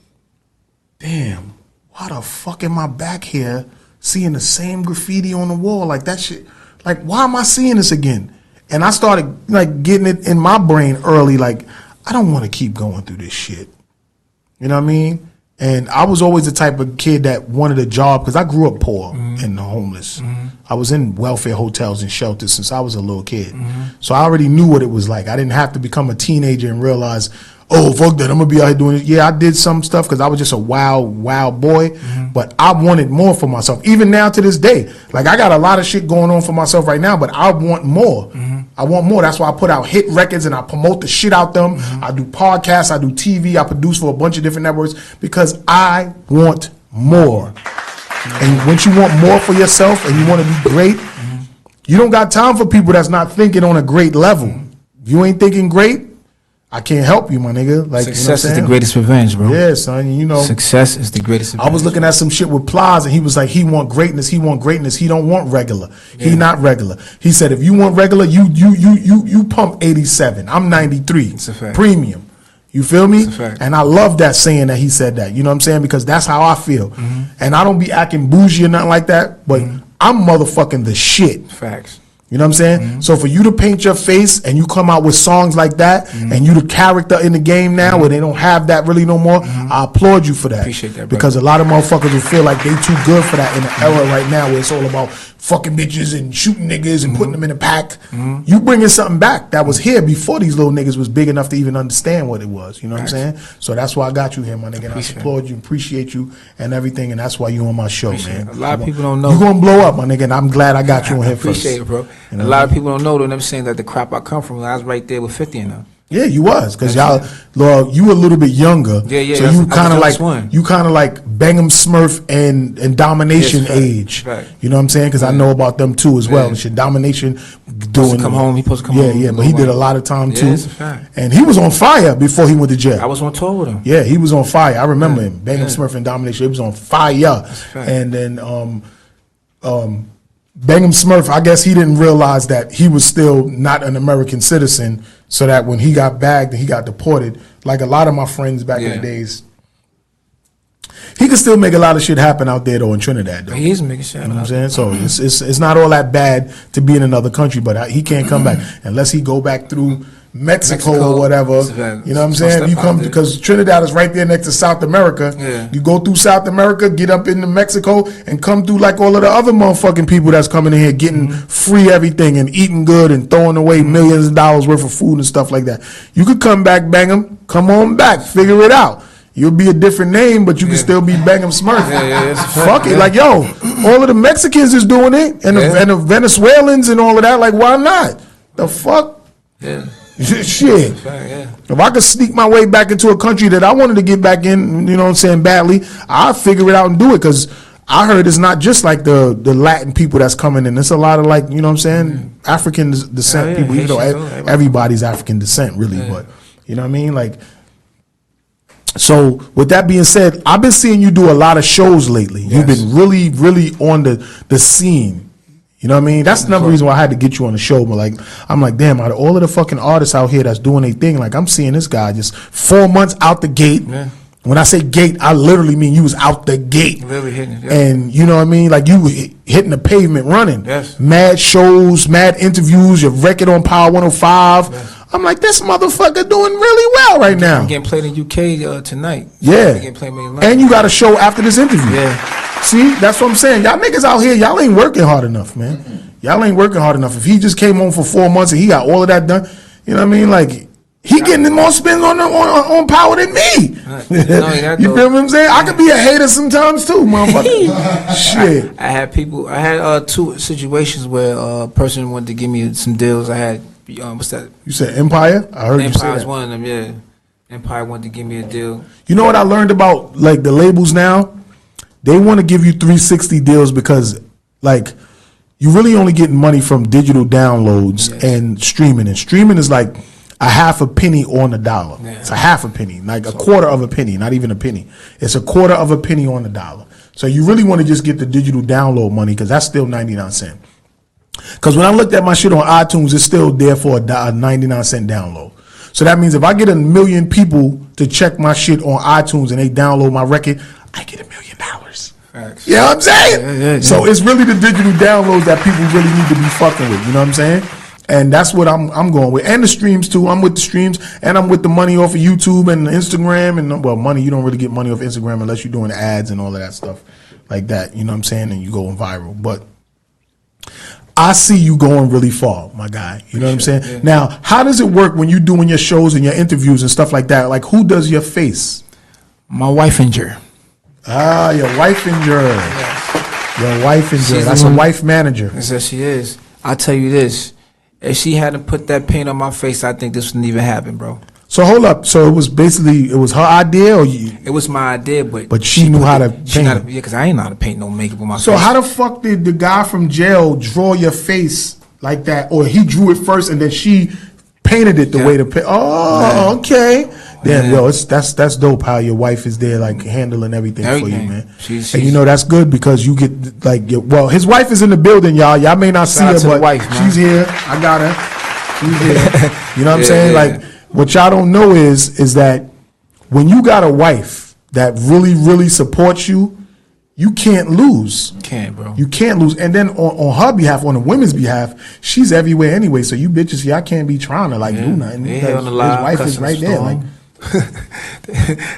damn, why the fuck am I back here seeing the same graffiti on the wall? Like that shit, like why am I seeing this again? And I started like getting it in my brain early, like I don't want to keep going through this shit. You know what I mean? And I was always the type of kid that wanted a job because I grew up poor and homeless. I was in welfare hotels and shelters since I was a little kid. So I already knew what it was like. I didn't have to become a teenager and realize, oh, fuck that, I'm going to be out here doing it. Yeah, I did some stuff because I was just a wild boy. But I wanted more for myself. Even now to this day. Like, I got a lot of shit going on for myself right now, but I want more. I want more. That's why I put out hit records and I promote the shit out them. I do podcasts, I do TV, I produce for a bunch of different networks because I want more. And once you want more for yourself and you want to be great, you don't got time for people that's not thinking on a great level. If you ain't thinking great, I can't help you, my nigga. Like, success is the greatest revenge, bro. Yeah, son. You know, success is the greatest revenge. I was looking at some shit with Plies, and he was like, he want greatness. He want greatness. He don't want regular. Yeah. He not regular. He said, if you want regular, you pump 87. I'm 93. It's a fact. Premium. You feel me? It's a fact. And I love that saying that he said that. You know what I'm saying? Because that's how I feel. And I don't be acting bougie or nothing like that, but I'm motherfucking the shit. Facts. You know what I'm saying? So for you to paint your face and you come out with songs like that and you the character in the game now where they don't have that really no more, I applaud you for that. Appreciate that, brother. Because a lot of motherfuckers will feel like they too good for that in the era right now where it's all about fucking bitches and shooting niggas and putting them in a pack. You bringing something back that was here before these little niggas was big enough to even understand what it was. You know what I'm saying? So that's why I got you here, my nigga. And I applaud you, appreciate you and everything, and that's why you on my show, man. A lot of people don't know. You gonna blow up, my nigga, and I'm glad I got you on here first. Appreciate it, bro. You know? A lot of people don't know that I'm saying that the crop I come from, I was right there with 50 in them. Yeah, you was, because y'all, Lord, you were a little bit younger. Yeah. So you kind of like Bangum Smurf and Domination age. Right. You know what I'm saying? Because I know about them too as well. And shit, Domination doing. He supposed to come home. Yeah, but he did a lot of time too. It's a fact. And he was on fire before he went to jail. I was on tour with him. Yeah, he was on fire. I remember him. Bangum Smurf and Domination. He was on fire. And then Bangum Smurf, I guess he didn't realize that he was still not an American citizen, so that when he got bagged and he got deported, like a lot of my friends back in the days, he could still make a lot of shit happen out there though in Trinidad. Though. He is making shit. You know what I'm saying? So it's not all that bad to be in another country, but he can't come back unless he go back through Mexico or whatever. You know what I'm saying? You come because Trinidad is right there next to South America. Yeah. You go through South America, get up into Mexico, and come through like all of the other motherfucking people that's coming in here getting free everything and eating good and throwing away millions of dollars worth of food and stuff like that. You could come back, bang them, come on back, figure it out. You'll be a different name, but you can still be Bangum Smurf. Fuck it. Like, yo, all of the Mexicans is doing it, and the Venezuelans and all of that. Like, why not? The fuck? Yeah. Shit. If I could sneak my way back into a country that I wanted to get back in, you know what I'm saying, badly, I'll figure it out and do it. Because I heard it's not just like the Latin people that's coming in. It's a lot of, like, you know what I'm saying, African descent people. Even though everybody's African descent, really. But, you know what I mean? Like, so with that being said, I've been seeing you do a lot of shows lately. You've been really, really on the scene. You know what I mean? That's another reason why I had to get you on the show. But, like, I'm like, damn, out of all of the fucking artists out here that's doing their thing, like, I'm seeing this guy just 4 months out the gate. Yeah. When I say gate, I literally mean you was out the gate. Literally hitting it. And you know what I mean? Like, you hitting the pavement running. Yes. Mad shows, mad interviews, your record on Power 105. Yes. I'm like, this motherfucker doing really well right now. I'm getting played in UK tonight. Yeah. And you got a show after this interview. Yeah. See, that's what I'm saying. Y'all niggas out here, y'all ain't working hard enough, man. Y'all ain't working hard enough. If he just came home for 4 months and he got all of that done, you know what I mean? Like, he getting more spins on Power than me. You feel what I'm saying? I could be a hater sometimes too, motherfucker. Shit. I had 2 situations where a person wanted to give me some deals. I had, what's that? You said Empire? I heard you say that. Empire's one of them, yeah. Empire wanted to give me a deal. You know what I learned about, like, the labels now? They want to give you 360 deals because, like, you really only getting money from digital downloads and streaming. And streaming is like a half a penny on the dollar. Yeah. It's a half a penny, like a quarter of a penny, not even a penny. It's a quarter of a penny on the dollar. So you really want to just get the digital download money because that's still 99 cents. Because when I looked at my shit on iTunes, it's still there for a 99 cent download. So that means if I get 1 million people to check my shit on iTunes and they download my record, I get $1 million. Facts. You know what I'm saying? Yeah. So it's really the digital downloads that people really need to be fucking with. You know what I'm saying? And that's what I'm going with. And the streams too. I'm with the streams and I'm with the money off of YouTube and Instagram. And, well, money, you don't really get money off Instagram unless you're doing ads and all of that stuff like that. You know what I'm saying? And you going viral. But I see you going really far, my guy. You know what I'm saying? Yeah. Now, how does it work when you're doing your shows and your interviews and stuff like that? Like, who does your face? My wife and her. Ah, your wife and your. Yes. Your wife and your. That's a wife manager. Yes, she is. I'll tell you this. If she hadn't put that paint on my face, I think this wouldn't even happen, bro. So hold up. So it was her idea, or you? It was my idea, but she knew how to paint. Yeah, because I ain't know how to paint no makeup on my face. So how the fuck did the guy from jail draw your face like that, or he drew it first and then she painted it the way to paint? Oh, okay. Damn, yo, that's dope how your wife is there, like, handling everything for you, man. She's, and you know that's good because you get, like, his wife is in the building, y'all. Y'all may not see her, but she's here. I got her. She's here. You know what I'm saying? Like, what y'all don't know is that when you got a wife that really, really supports you, you can't lose. You can't, bro. You can't lose. And then on her behalf, on the women's behalf, she's everywhere anyway. So you bitches, y'all can't be trying to, like, do nothing. His wife is right there, like.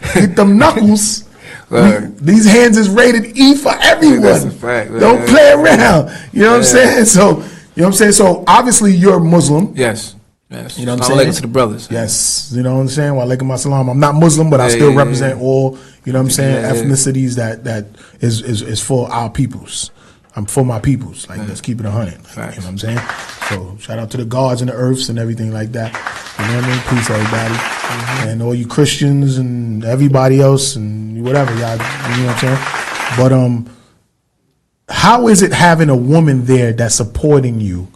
Hit them knuckles. These hands is rated E for everyone. That's a fact. Don't play around. You know what I'm saying? So, you know what I'm saying? So, obviously, you're Muslim. Yes. You know what I'm saying? To the brothers. Yes. You know what I'm saying? Wa alaikum assalam. I'm not Muslim, but I still represent all, you know what I'm saying, ethnicities that is for our peoples. I'm for my peoples. Like, let's keep it 100. Like, you know what I'm saying? So, shout out to the gods and the earths and everything like that. You know what I mean? Peace, everybody. And all you Christians and everybody else and whatever, y'all, you know what I'm saying? But how is it having a woman there that's supporting you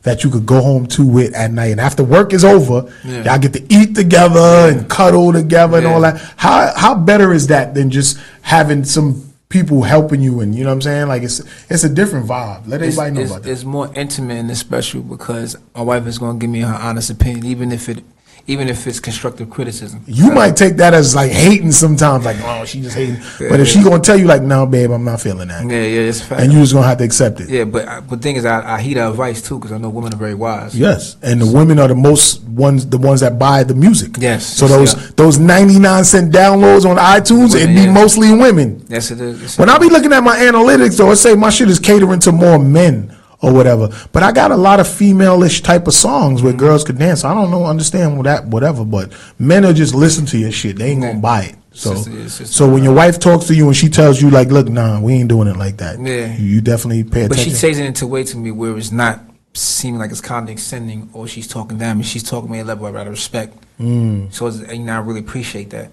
that you could go home to with at night? And after work is over, y'all get to eat together and cuddle together and all that. How better is that than just having some people helping you? And you know what I'm saying? Like, it's a different vibe. Let everybody know about that. It's more intimate and it's special because my wife is going to give me her honest opinion, even if it's constructive criticism. You might take that as, like, hating sometimes, like, oh, she just hating. But if she gonna tell you, like, no, babe, I'm not feeling that. Yeah, it's a fact. And you just gonna have to accept it. Yeah, but the thing is, I heed her advice too because I know women are very wise. Yes, and the women are the ones that buy the music. Yes. So those 99 cent downloads on iTunes, it'd be mostly women. Yes, it is. When I be looking at my analytics, though, it say my shit is catering to more men or whatever. But I got a lot of female-ish type of songs where girls could dance. I don't understand that, whatever. But men will just listen to your shit. They ain't gonna buy it. So, Sister, so when your wife talks to you and she tells you like, look, nah, we ain't doing it like that. Yeah. You definitely pay attention. But she says it into a way to me where it's not seeming like it's condescending or she's talking down. I mean, she's talking to me at a level I respect. So I really appreciate that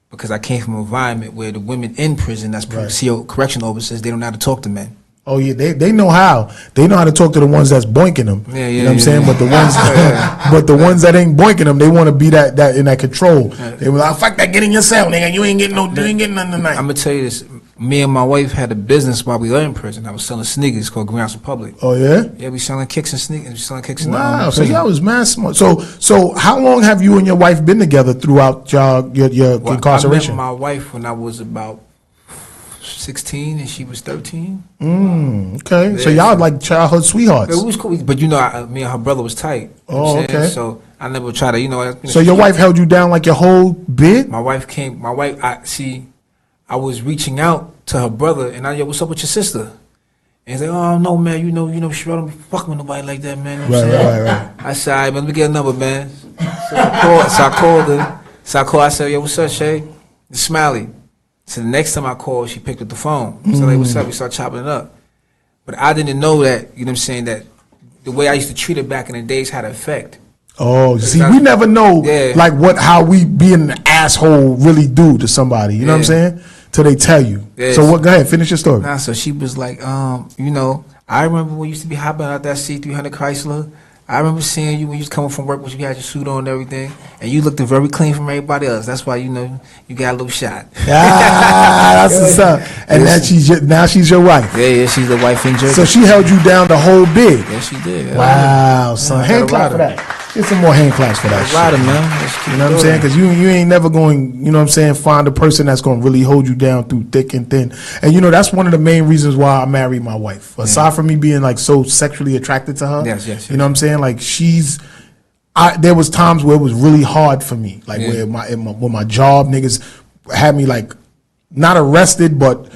because I came from an environment where the women in prison, that's CO correctional officers, they don't know how to talk to men. Oh yeah, they know how. They know how to talk to the ones that's boinking them. Yeah, you know what I'm saying? But the ones, but the ones that ain't boinking them, they want to be that in that control. They were like, "Fuck that, get in your cell, nigga. You ain't getting nothing tonight." I'm gonna tell you this. Me and my wife had a business while we were in prison. I was selling sneakers called Grindhardtvpodcast Republic. Oh yeah? Yeah, we selling kicks and sneakers. We selling kicks and wow. So y'all was mad smart. So how long have you and your wife been together throughout your incarceration? I met my wife when I was about 16 and she was 13. Okay. Yeah. So y'all like childhood sweethearts. It was cool, but me and her brother was tight. Oh, okay. So I never tried to, So your wife held you down like your whole bit? I was reaching out to her brother and yo, what's up with your sister? And he's like, oh no, man, you know, she don't be fucking with nobody like that, man. You know right. I said, all right, man, let me get a number, man. So I called her. I said, yo, what's up, Shay? It's Smiley. So the next time I called, she picked up the phone. So like, what's up? We started chopping it up. But I didn't know that, you know what I'm saying, that the way I used to treat her back in the days had an effect. Oh, see, we never know like how we being an asshole really do to somebody. You know what I'm saying? Till they tell you. Yeah, so what? Go ahead, finish your story. So she was like, I remember when you used to be hopping out that C300 Chrysler. I remember seeing you when you was coming from work when you had your suit on and everything, and you looked very clean from everybody else. That's why you got a little shot. That's what's up. And now she's your wife. Yeah, she's the wife in Jersey. So she held you down the whole big. Yeah, she did. Wow, son. Hand clap for that. Get some more hand claps for that shit. Man. You know what I'm saying? Because you ain't never going, you know what I'm saying, find a person that's going to really hold you down through thick and thin. And, that's one of the main reasons why I married my wife. Aside from me being, like, so sexually attracted to her. Yes. You know what I'm saying? Like, there was times where it was really hard for me. Like, where my job, niggas had me, like, not arrested, but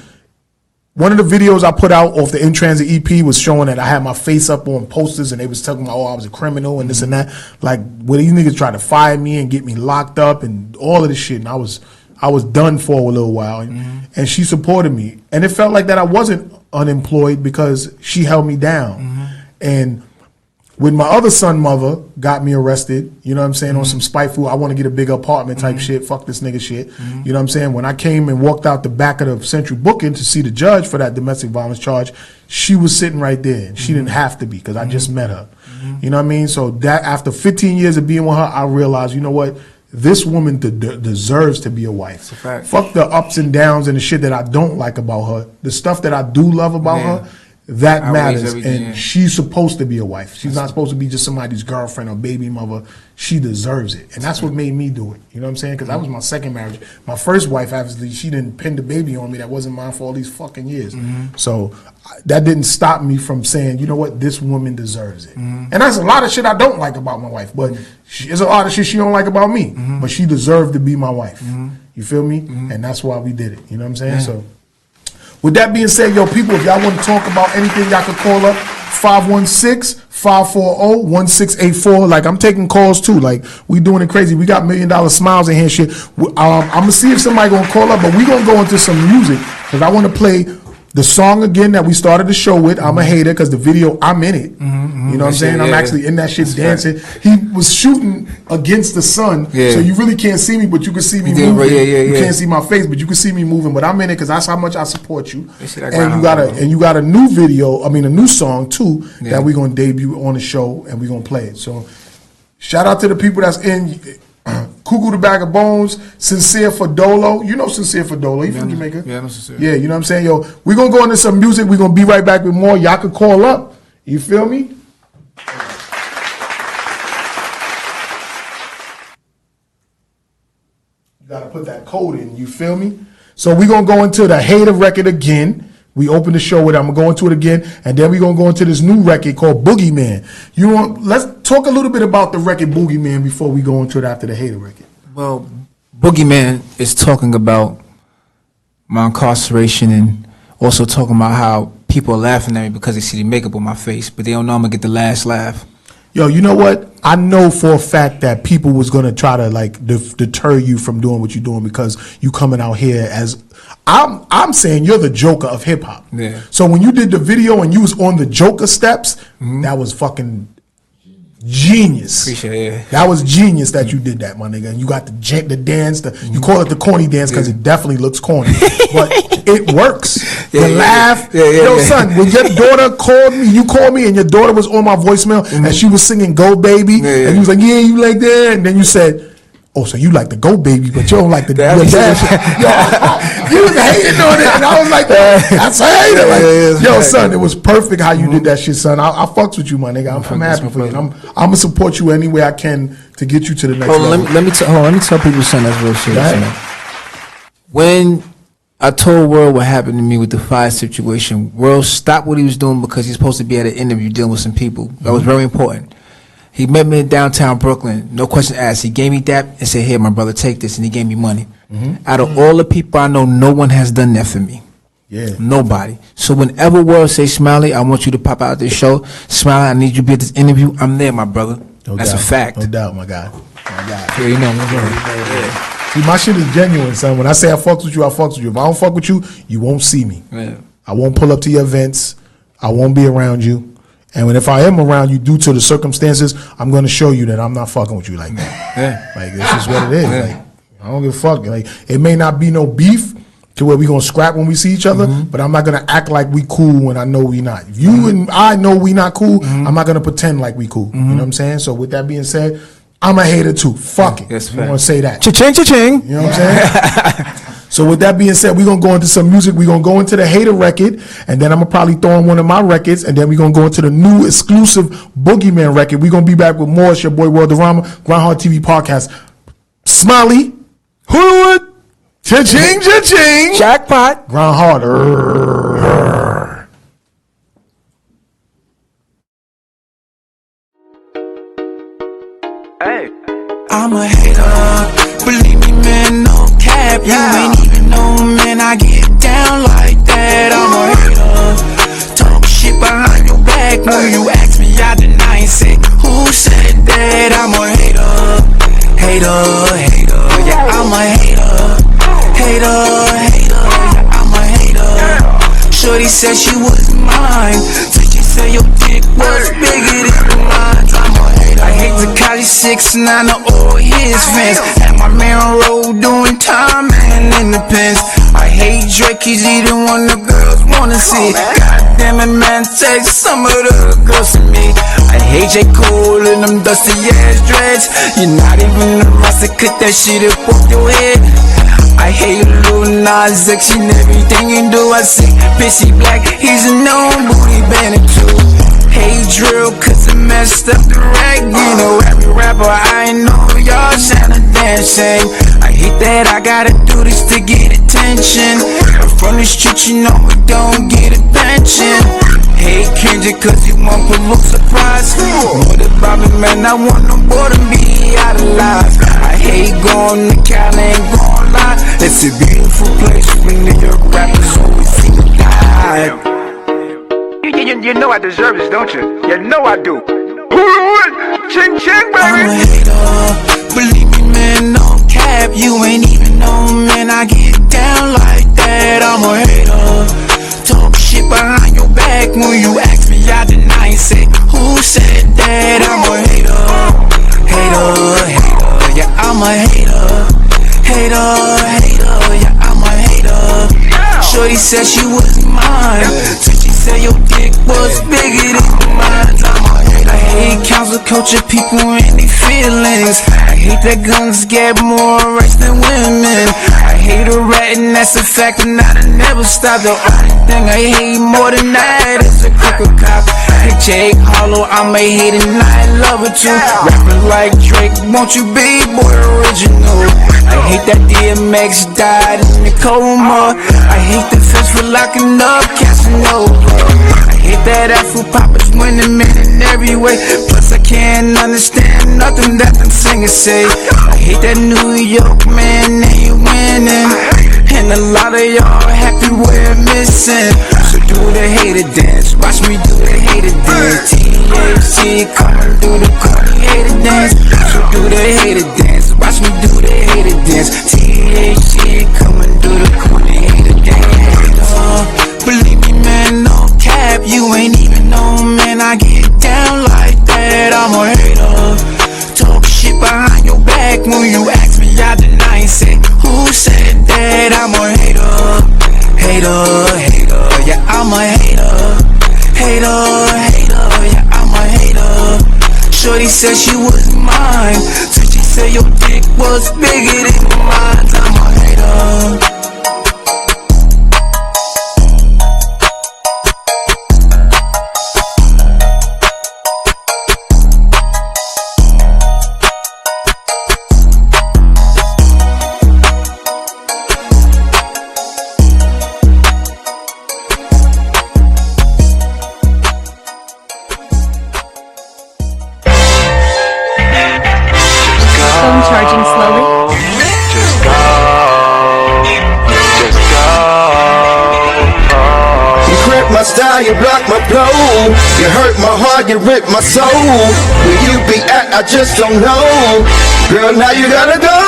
one of the videos I put out off the In Transit EP was showing that I had my face up on posters and they was talking about, I was a criminal and this and that. Like, where these niggas tried to fire me and get me locked up and all of this shit. And I was done for a little while. And she supported me. And it felt like that I wasn't unemployed because she held me down. And when my other son mother got me arrested, you know what I'm saying, on some spiteful, I want to get a big apartment type shit, fuck this nigga shit. You know what I'm saying? When I came and walked out the back of the central booking to see the judge for that domestic violence charge, she was sitting right there. And she didn't have to be because I just met her. You know what I mean? So that after 15 years of being with her, I realized, you know what? This woman deserves to be a wife. Fuck the ups and downs and the shit that I don't like about her. The stuff that I do love about her, that matters, and she's supposed to be a wife. She's not supposed to be just somebody's girlfriend or baby mother. She deserves it, and that's what made me do it. You know what I'm saying? Because that was my second marriage. My first wife, obviously, she didn't pin the baby on me. That wasn't mine for all these fucking years. So that didn't stop me from saying, you know what, this woman deserves it. And that's a lot of shit I don't like about my wife, but there's a lot of shit she don't like about me. But she deserved to be my wife. You feel me? And that's why we did it. You know what I'm saying? So. With that being said, yo, people, if y'all want to talk about anything, y'all can call up 516-540-1684. Like, I'm taking calls, too. Like, we doing it crazy. We got $1 million smiles in here shit. I'm going to see if somebody going to call up, but we going to go into some music because I want to play the song again that we started the show with. I'm a hater because the video, I'm in it. You know what I'm saying? I'm actually in that shit dancing. He was shooting against the sun, so you really can't see me, but you can see me moving. You can't see my face, but you can see me moving. But I'm in it because that's how much I support you. And you got a new video, a new song too, that we're gonna debut on the show and we're gonna play it. So shout out to the people that's in Cuckoo the Bag of Bones, Sincere for Dolo. You know Sincere for Dolo. He from Jamaica. Yeah, I know Sincere. Yeah, you know what I'm saying? Yo, we're going to go into some music. We're going to be right back with more. Y'all can call up. You feel me? You got to put that code in. You feel me? So we're going to go into the Hater record again. We opened the show with it. I'm going to go into it again. And then we're going to go into this new record called Boogeyman. Let's talk a little bit about the record Boogeyman before we go into it after the Hater record. Well, Boogeyman is talking about my incarceration and also talking about how people are laughing at me because they see the makeup on my face, but they don't know I'm going to get the last laugh. Yo, you know what? I know for a fact that people was gonna try to like deter you from doing what you're doing because you coming out here as I'm saying you're the Joker of hip hop. Yeah. So when you did the video and you was on the Joker steps, that was fucking genius. Appreciate it. That was genius that you did that, my nigga. And you got the dance. You call it the corny dance because it definitely looks corny, but it works. You laugh. Yo, son, when your daughter called me, you called me, and your daughter was on my voicemail, and she was singing "Go Baby," and you was like, "Yeah, you like that," and then you said, "Oh, so you like the Go Baby, but you don't like the dance." Yo, you was hating on it, and I was like, "That's a hater." Like, yo, son, it was perfect how you did that shit, son. I fucks with you, my nigga. I'm happy for you. I'm gonna support you any way I can to get you to the next level. Let me tell people something that's real serious. When I told World what happened to me with the fire situation, World stopped what he was doing because he's supposed to be at an interview dealing with some people. That was very important. He met me in downtown Brooklyn, no question asked. He gave me that and said, "Here, my brother, take this," and he gave me money. Out of all the people I know, no one has done that for me. Yeah. Nobody. So whenever World say, "Smiley, I want you to pop out this show. Smiley, I need you to be at this interview," I'm there, my brother. That's a fact. No doubt, my guy. Yeah, you know, yeah. See, my shit is genuine, son. When I say I fucks with you, I fucks with you. If I don't fuck with you, you won't see me. Yeah. I won't pull up to your events. I won't be around you. And if I am around you due to the circumstances, I'm going to show you that I'm not fucking with you like that. Yeah. Like, this is what it is. Like, I don't give a fuck. Like, it may not be no beef to where we going to scrap when we see each other, but I'm not going to act like we cool when I know we not. If you and I know we not cool, I'm not going to pretend like we cool. You know what I'm saying? So with that being said, I'm a hater too. Fuck it. Yes, I'm going to say that. Cha-ching, cha-ching. You know what I'm saying? So with that being said, we're going to go into some music. We're going to go into the Hater record, and then I'm going to probably throw in one of my records, and then we're going to go into the new exclusive Boogeyman record. We're going to be back with more. It's your boy, World-Orama, Grindhardtvpodcast. Smiley. Hood. Cha-ching, cha-ching. Jackpot. Grindhard. Hey. I'm a hater, believe me, man, no cap. You ain't even know, man, I get down like that. I'm a hater, talk shit behind your back. When you ask me, I deny and say, who said that? I'm a hater, yeah, I'm a hater, yeah, I'm a hater. Shorty said she was mine, so she said your dick was bigger than mine. I'm a hater. I hate the Kali 6ix9ine to all his fans. And my man Roll doing time and in the pens. I hate Drake, he's either one the girls wanna see. Goddamn it, man, take some of the girls to me. I hate J. Cole and them dusty ass dreads. You're not even the master, cut that shit up off your head. I hate Lil Nas X and everything you do. I see Pissy Black, he's a known booty bandit too. Hey drill, cause I messed up the rag. You know every rapper I know, y'all sound a damn shame. I hate that I gotta do this to get attention. From the street you know we don't get a pension. Hey Kendrick, cause you want a little surprise. What about me, man, I want no more to be out of life. I hate going to Cali and going live. It's a beautiful place when New York rappers always seem to die. You know I deserve this, don't you? You know I do. Ching ching, I'm a baby. hater, believe me, man, no cap. You ain't even know, man, I get down like that. I'm a hater, talk shit behind your back. When you ask me, I deny and say, who said that? I'm a hater, yeah, I'm a hater, yeah, I'm a hater. Shorty said she was mine, so she said your dick was bigger than mine. I hate council culture, people and their feelings. I hate that guns get more rights than women. I hate a rat and that's a fact, and I never stop. The only thing I hate more than that is a crooked cop. I hate Jake Harlow, I'm a hater and I love it too. Rapping like Drake, won't you be boy original? I hate that DMX died in the coma. I hate the feds for locking up Casanova. I hate that Afro pop is winning men in every way. Plus I can't understand nothing that them singers say. I hate that New York man ain't winning, and a lot of y'all happy we're missing. So do the hater dance, watch me do the hater dance. THC shit, coming through the corny hater dance. So do the hater dance, watch me do the hater dance. THC coming through the corny hater dance. Believe me, man, no cap, you ain't even know, man. I get down like that, I'm a hater. Talk shit behind your back when you ask me, I deny and say, who said that? I'm a hater. Hater, hater, yeah, I'm a hater. Hater, hater, yeah, I'm a hater. Shorty said she was mine, so she said your dick was bigger than mine. I'm a hater. Charging slowly. Just go. You cramp my style, you block my flow. You hurt my heart, you rip my soul. Where you be at, I just don't know. Girl, now you gotta go.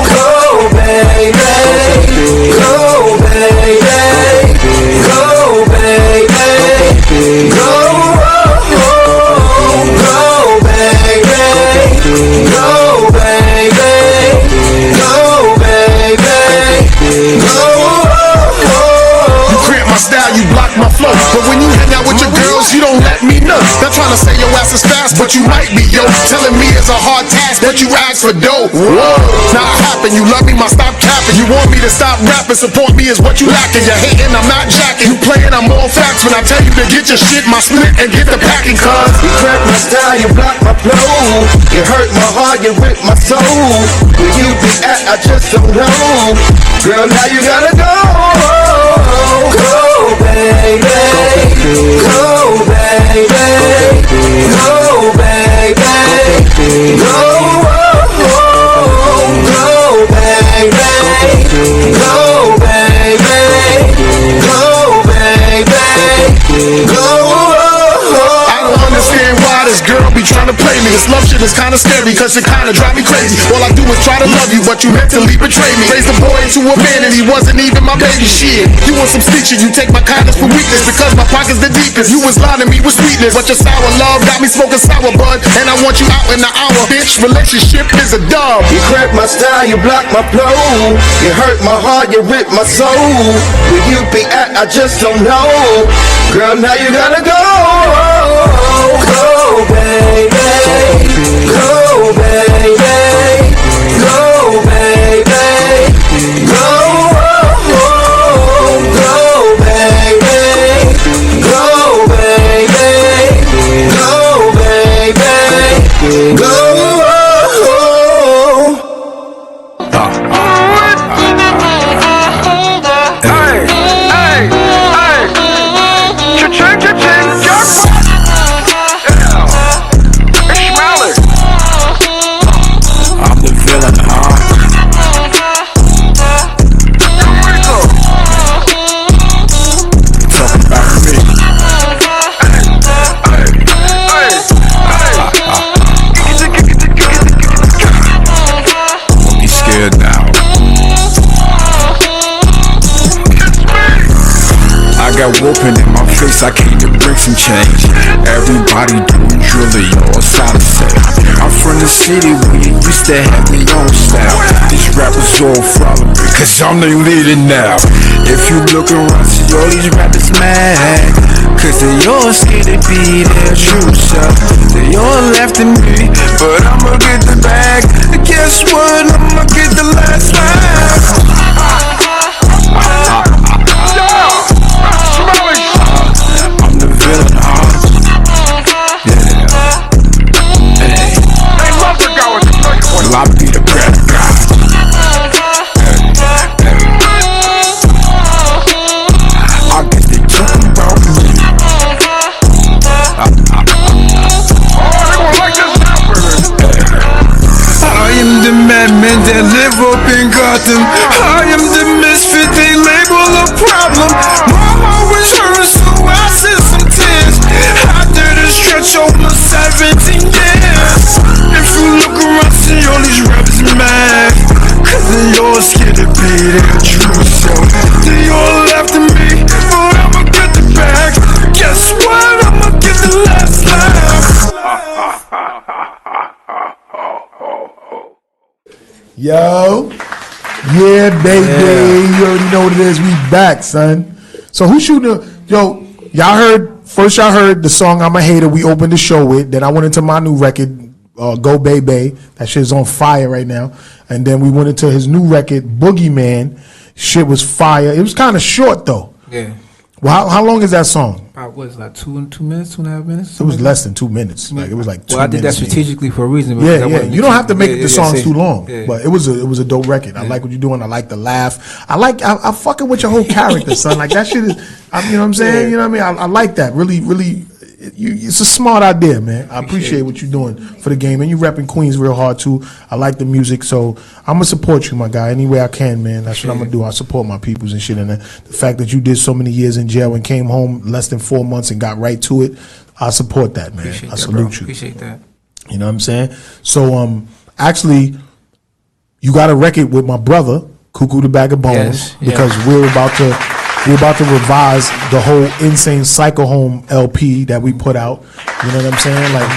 Go, baby. Go, baby. Go, baby. Go, go, baby. Go, baby. Go, baby. Go. You cramp my style, you block my flow. But when you hang out with your girls, you don't let me know. Not trying to say your ass is fast, but you might be, yo. Telling me it's a hard task, but you ask for dough. Whoa, not happen, you love me, my stop capping. You want me to stop rapping, support me is what you lacking. You're hating, I'm not jacking. You playing, I'm all facts. When I tell you to get your shit, my split, and get the packing, cuz you cramp my style, you block my flow. You hurt my heart, you rip my soul. Where you be at, I just don't know. Girl, now you gotta go. Go, baby. Go, baby. Go, baby. Go, go, baby. Go, baby. Go, baby. Go. I don't understand why this girl be trying to play me. This love shit is kinda scary, cause it kinda drive me crazy. All I do is try to love you, but you mentally betray me. Raised the boy into a man and he wasn't even my baby. Shit, you want some stitch, you take my kindness for weakness. Because my pocket's the deepest, you was lying to me with sweetness. But your sour love got me smoking sour bud, and I want you out in the hour. Bitch, relationship is a dub. You cramp my style, you block my flow. You hurt my heart, you rip my soul. Where you be at, I just don't know. Girl, now you gotta go. Go, baby. Go, baby. Go, baby. Go, go, baby. Go, baby. Go, baby. Go. Whooping in my face, I came to bring some change. Everybody doing drilly, all side of say. I'm from the city where you used to have me on style. These rappers all follow me, cause I'm the leader now. If you look around, see all these rappers mad, cause they all scared to be their true self. They all after me, but I'ma get the bag. And guess what? I'ma get the last laugh. I be the bad guy. I guess they talking about me. I am the madman that live up in God. Yo. Yeah, baby. You already know what it is. We back, son. So who shooting? Yo, y'all heard the song I'm a Hater we opened the show with. Then I went into my new record, Go Baby. That shit's on fire right now. And then we went into his new record, Boogeyman. Shit was fire. It was kind of short, though. Yeah. Well, how long is that song? About what, like 2 minutes, 2.5 minutes? It was less than 2 minutes. Like it was like 2 minutes. Well, I did that strategically for a reason. Yeah. You don't have to make the songs too long, yeah. but it was a dope record. I like what you're doing. I like the laugh. I fucking with your whole character, son. Like that shit is. You know what I'm saying? Yeah. You know what I mean? I like that. Really. It's a smart idea, man. I appreciate what you're doing for the game, and you repping Queens real hard too. I like the music, so I'm gonna support you, my guy, any way I can, man. That's what I'm gonna do. I support my peoples and shit, and the fact that you did so many years in jail and came home less than 4 months and got right to it, I support that, man. Appreciate I that, salute bro. you. Appreciate that. You know what I'm saying? So, actually, you got a record with my brother, Cuckoo the Bag of Bones, because we're about to revise the whole Insane Psycho Home LP that we put out. You know what I'm saying? Like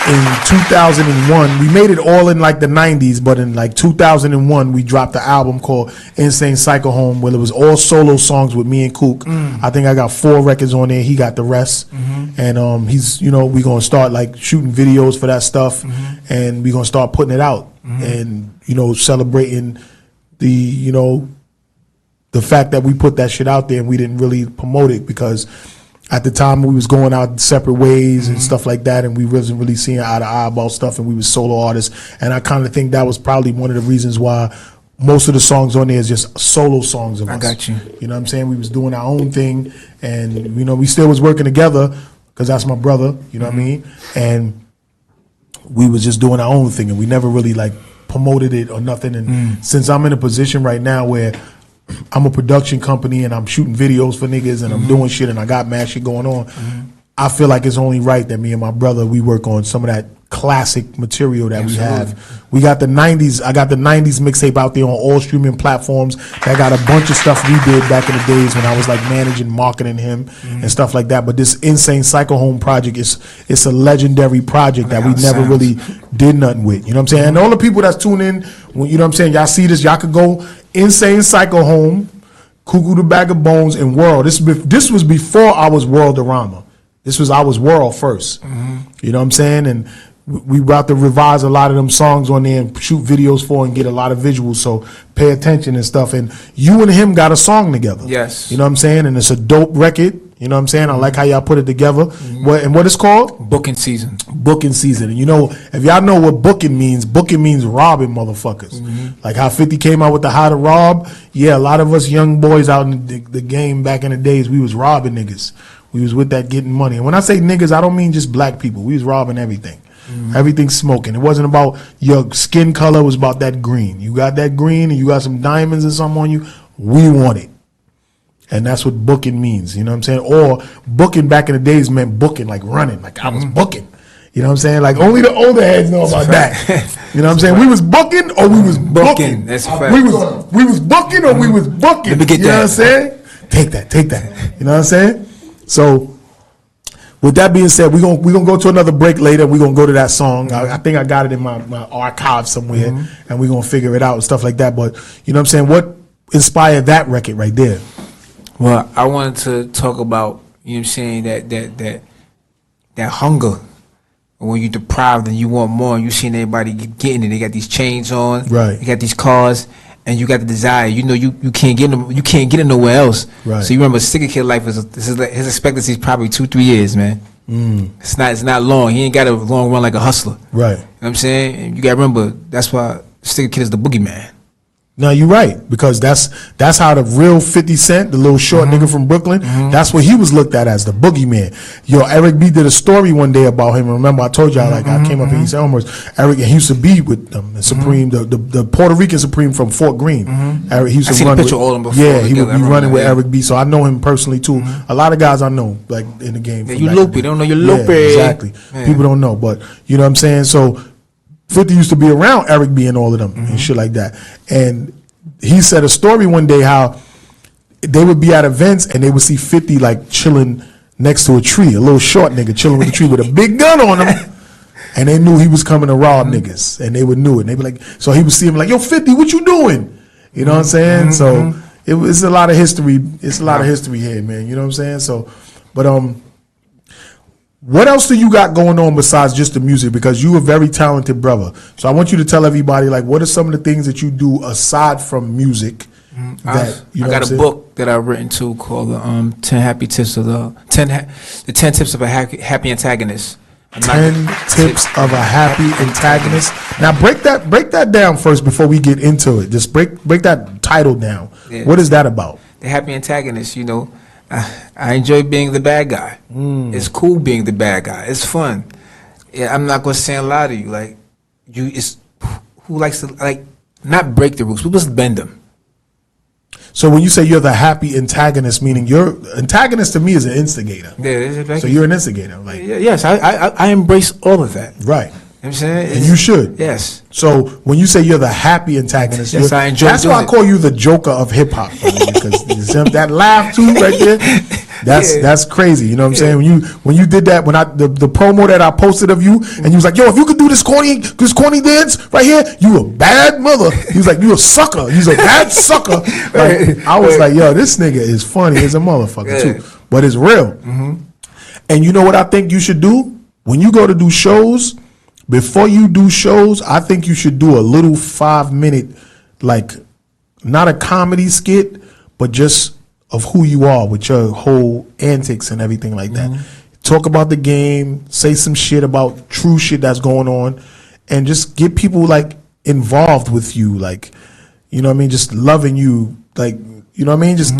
in 2001, we made it all in like the 90s, but in like 2001, we dropped the album called Insane Psycho Home, where it was all solo songs with me and Kook. I think I got 4 records on there. He got the rest. And he's, we gonna start like shooting videos for that stuff, and we gonna start putting it out, and celebrating the fact that we put that shit out there and we didn't really promote it, because at the time we was going out separate ways and stuff like that, and we wasn't really seeing eye to eye about stuff, and we was solo artists. And I kind of think that was probably one of the reasons why most of the songs on there is just solo songs of us. I got you. You know what I'm saying? We was doing our own thing, and we still was working together, because that's my brother, you know what I mean? And we was just doing our own thing, and we never really like promoted it or nothing. And since I'm in a position right now where I'm a production company and I'm shooting videos for niggas and I'm doing shit and I got mad shit going on, I feel like it's only right that me and my brother, we work on some of that classic material that we have. We got the 90s. I got the 90s mixtape out there on all streaming platforms that got a bunch of stuff we did back in the days when I was like managing, marketing him and stuff like that. But this Insane Psycho Home project it's a legendary project that we never really did nothing with. You know what I'm saying? And all the people that's tuning in, you know what I'm saying, y'all see this, y'all could go Insane Psycho Home, Cuckoo the Bag of Bones, and World. This was before I was Worldorama. I was World first. You know what I'm saying? And we about to revise a lot of them songs on there and shoot videos for and get a lot of visuals, so pay attention and stuff. And you and him got a song together. Yes. You know what I'm saying? And it's a dope record. You know what I'm saying? I like how y'all put it together. What it's called? Booking Season. Booking Season. And if y'all know what booking means robbing motherfuckers. Like how 50 came out with the How to Rob. Yeah, a lot of us young boys out in the game back in the days, we was robbing niggas. We was with that getting money. And when I say niggas, I don't mean just black people. We was robbing everything. Everything smoking. It wasn't about your skin color, it was about that green. You got that green and you got some diamonds or something on you, we want it. And that's what booking means, you know what I'm saying? Or booking back in the days meant booking, like running, like I was booking. You know what I'm saying? Like only the older heads know about that. You know what I'm saying? We was booking or we was booking. That's a fact. We was booking or we was booking. Let me get you know that. what I'm saying? Take that. You know what I'm saying? So with that being said, we're gonna go to another break later. We're gonna go to that song. I think I got it in my archive somewhere, and we're gonna figure it out and stuff like that. But you know what I'm saying? What inspired that record right there? Well, I wanted to talk about, you know what I'm saying, that hunger. When you're deprived and you want more, and you seen everybody getting it. They got these chains on, right? They got these cars, and you got the desire. You can't get them. You can't get it nowhere else. Right. So you remember, Sticker Kid life his expectancy is probably 2-3 years, man. It's not long. He ain't got a long run like a hustler. Right. You know what I'm saying? And you got to remember, that's why Sticker Kid is the boogeyman. No, you're right, because that's how the real 50 Cent, the little short nigga from Brooklyn, that's what he was looked at as, the boogeyman. Yo, Eric B did a story one day about him. Remember, I told y'all, like, I came up in East Elmhurst. Eric, he used to be with the Supreme, the Puerto Rican Supreme from Fort Greene. Eric, he used to run the picture with, all of them before. yeah, he would be running with yeah. Eric B, so I know him personally too. A lot of guys I know, like, in the game. Yeah, from you back in loopy, the- they don't know you're Yeah, loopy. exactly. Yeah. People don't know, but you know what I'm saying? So 50 used to be around Eric B and all of them and shit like that. And he said a story one day how they would be at events and they would see 50 like chilling next to a tree, a little short nigga chilling with a tree with a big gun on him. And they knew he was coming to rob niggas, and they would knew it. And they be like, so he would see him like, yo, 50, what you doing? You know what I'm saying? So it's a lot of history. It's a lot of history here, man. You know what I'm saying? So, but what else do you got going on besides just the music? Because you a very talented brother. So I want you to tell everybody, like, what are some of the things that you do aside from music? That, I got a book that I've written too called the 10 Tips of a Happy Antagonist. 10 tips of a happy antagonist. Now break that down first before we get into it. Just break that title down. Yeah. What is that about? The happy antagonist, you know. I enjoy being the bad guy. It's cool being the bad guy. It's fun. Yeah, I'm not gonna say a lie to you. Like who likes to like not break the rules, who just bend them. So when you say you're the happy antagonist, meaning your antagonist to me is an instigator. Yeah, exactly. So you're an instigator, like yes, I embrace all of that. Right. You know what I'm saying? And you should. Yes. So when you say you're the happy antagonist, yes, I enjoy. That's why I call you the Joker of hip hop, because that laugh too right there. That's crazy. You know what I'm saying? When you did that, the promo that I posted of you, and you was like, yo, if you could do this corny dance right here, you a bad mother. He was like, you a sucker. He's a bad sucker. Like, I was like, yo, this nigga is funny as a motherfucker too, but it's real. And you know what I think you should do when you go to do shows? Before you do shows, I think you should do a little 5-minute, like, not a comedy skit, but just of who you are with your whole antics and everything like that. Talk about the game, say some shit about true shit that's going on, and just get people, like, involved with you, like, you know what I mean, just loving you, like, you know what I mean, just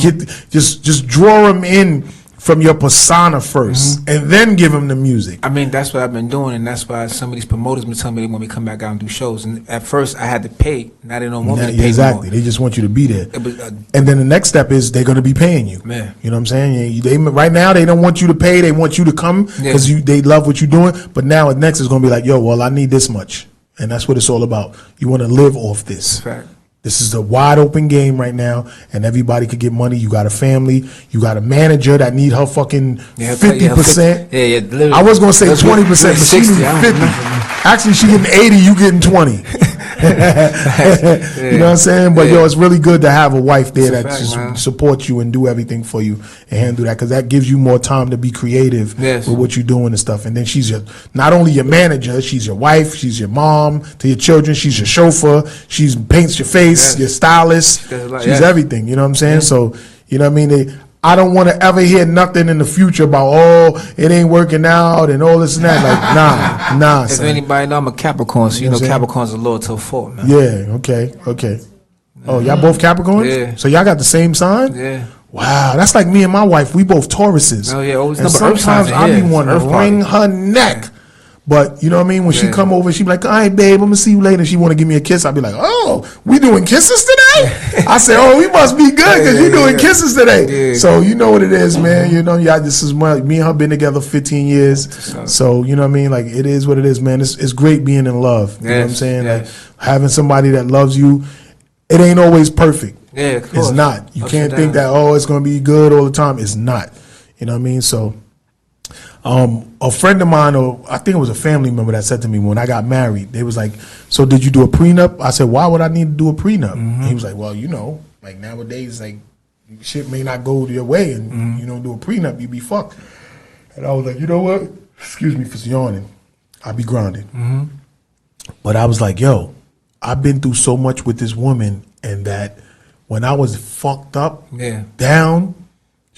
draw them in from your persona first, and then give them the music. I mean, that's what I've been doing, and that's why some of these promoters been telling me they want me to come back out and do shows. And at first, I had to pay. Now they don't want me to pay exactly. They just want you to be there. And then the next step is they're going to be paying you. Man. You know what I'm saying? Right now, they don't want you to pay. They want you to come because they love what you're doing. But now, next is going to be like, yo, well, I need this much. And that's what it's all about. You want to live off this. Fact. This is a wide open game right now, and everybody could get money. You got a family, you got a manager that need her fucking 50%. Yeah. I was gonna say 20%, but she needs 50. Actually, she getting 80, you getting 20. You know what I'm saying? But yo, it's really good to have a wife there that just supports you and do everything for you and handle that, because that gives you more time to be creative with what you're doing and stuff. And then she's not only your manager, she's your wife, she's your mom to your children, she's your chauffeur, she's paints your face, your stylist, she's everything. You know what I'm saying? So you know what I mean? I don't want to ever hear nothing in the future about, oh, it ain't working out and all this and that. Like, nah. If anybody know, I'm a Capricorn, so you know Capricorn's a loyal to a fault, man. Yeah, okay. Oh, y'all both Capricorns? Yeah. So y'all got the same sign? Yeah. Wow, that's like me and my wife. We both Tauruses. Oh, yeah, always. And sometimes I be wanting to wring her neck. But you know what I mean? When she come over, she be like, all right, babe, I'm going to see you later. She want to give me a kiss. I'll be like, oh, we doing kisses today? I say, oh, we must be good because you doing kisses today. So you know what it is, man. You know, this is me and her been together 15 years. So you know what I mean? Like, it is what it is, man. It's great being in love. You know what I'm saying? Like, having somebody that loves you, it ain't always perfect. Yeah, of course. It's not. You can't think that, oh, it's going to be good all the time. It's not. You know what I mean? So a friend of mine, or I think it was a family member, that said to me when I got married, they was like, so did you do a prenup? I said, why would I need to do a prenup? And he was like, well, you know, like nowadays, like shit may not go your way, and you don't do a prenup, you be fucked. And I was like, you know what? Excuse me for yawning. I'll be grounded. But I was like, yo, I've been through so much with this woman, and that when I was fucked up, down,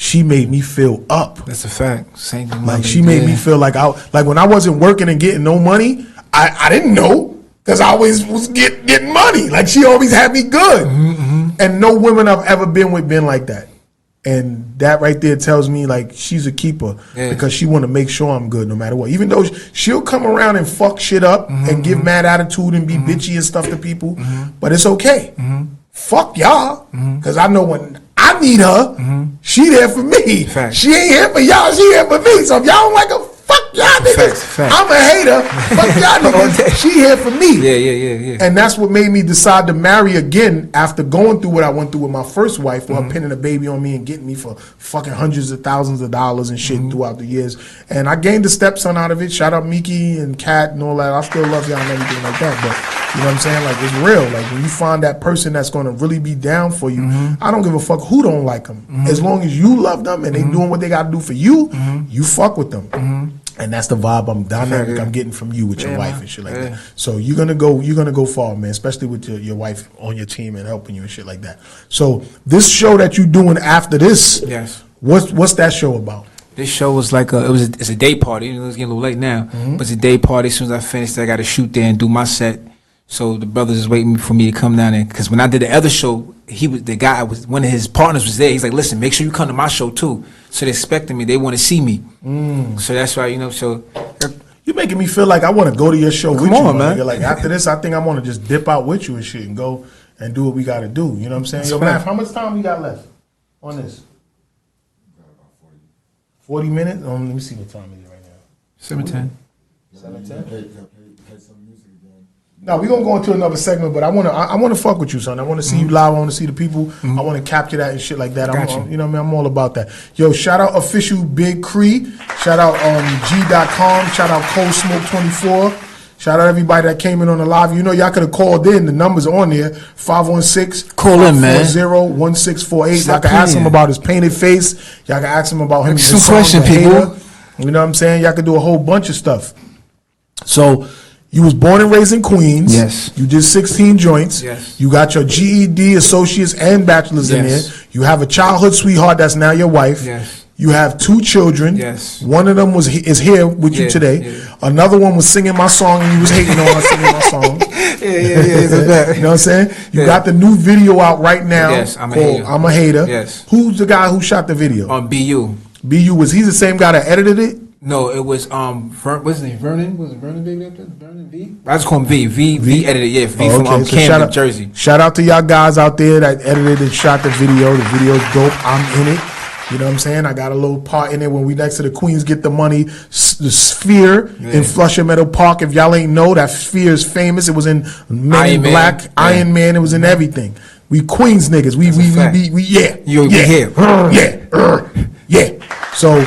she made me feel up. That's a fact. Same thing. Like, she made me feel like when I wasn't working and getting no money, I didn't know, because I always was getting money. Like, she always had me good. And no women I've ever been with been like that. And that right there tells me, like, she's a keeper, because she want to make sure I'm good no matter what. Even though she'll come around and fuck shit up and give mad attitude and be bitchy and stuff to people, but it's okay. Fuck y'all, because I know when I need her, she there for me. Fact. She ain't here for y'all, she here for me. So if y'all don't like her, fuck fuck y'all niggas. Facts. I'm a hater. Fuck y'all niggas. She here for me. Yeah. And that's what made me decide to marry again after going through what I went through with my first wife, while pinning a baby on me and getting me for fucking hundreds of thousands of dollars and shit throughout the years. And I gained a stepson out of it. Shout out Miki and Kat and all that. I still love y'all and everything like that. But you know what I'm saying? Like, it's real. Like, when you find that person that's going to really be down for you, I don't give a fuck who don't like them. As long as you love them and they doing what they got to do for you, you fuck with them. And that's the vibe I'm getting from you with your wife and shit like that. So you're gonna go far, man, especially with your wife on your team and helping you and shit like that. So this show that you doing after this, what's that show about? This show was like it's a day party. It's getting a little late now, but it's a day party. As soon as I finished, I got to shoot there and do my set. So the brothers is waiting for me to come down there, because when I did the other show, one of his partners was there. He's like, listen, make sure you come to my show too. So they're expecting me. They want to see me. So that's why, so. You're making me feel like I want to go to your show with you, man. Like, after this, I think I want to just dip out with you and shit and go and do what we got to do. You know what I'm saying? Yo, Matt, how much time we got left on this? 40 minutes? Let me see what time it is right now. 7:10. 7:10? No, we're gonna go into another segment, but I wanna fuck with you, son. I wanna see you live. I wanna see the people. I wanna capture that and shit like that. You know what I mean? I'm all about that. Yo, shout out official Big Cree. Shout out G.com. Shout out Cold Smoke 24. Shout out everybody that came in on the live. You know, y'all could have called in. The number's on there. 516 call in, man. 440-1648. Y'all can ask him about his painted face. Y'all can ask him about him. Some question, people. You know what I'm saying? Y'all can do a whole bunch of stuff. So, you was born and raised in Queens. Yes. You did 16 joints. Yes. You got your GED, associates, and bachelor's in there. You have a childhood sweetheart that's now your wife. Yes. You have 2 children. Yes. One of them is here with you today. Yeah. Another one was singing my song and you was hating on her singing my song. You know what I'm saying? You got the new video out right now. Yes, I'm a hater. Yes. Who's the guy who shot the video? BU. BU, was he the same guy that edited it? No, it was what's his name? Vernon? Was it Vernon baby up there? Vernon V? I just call him V. V edited, yeah. V from Camden, Jersey. Shout out to y'all guys out there that edited and shot the video. The video's dope. I'm in it. You know what I'm saying? I got a little part in it when we next to the Queens Get the Money, the Sphere in Flushing Meadow Park. If y'all ain't know, that Sphere is famous. It was in Men in Black, Iron Man. It was in everything. We Queens niggas. We So,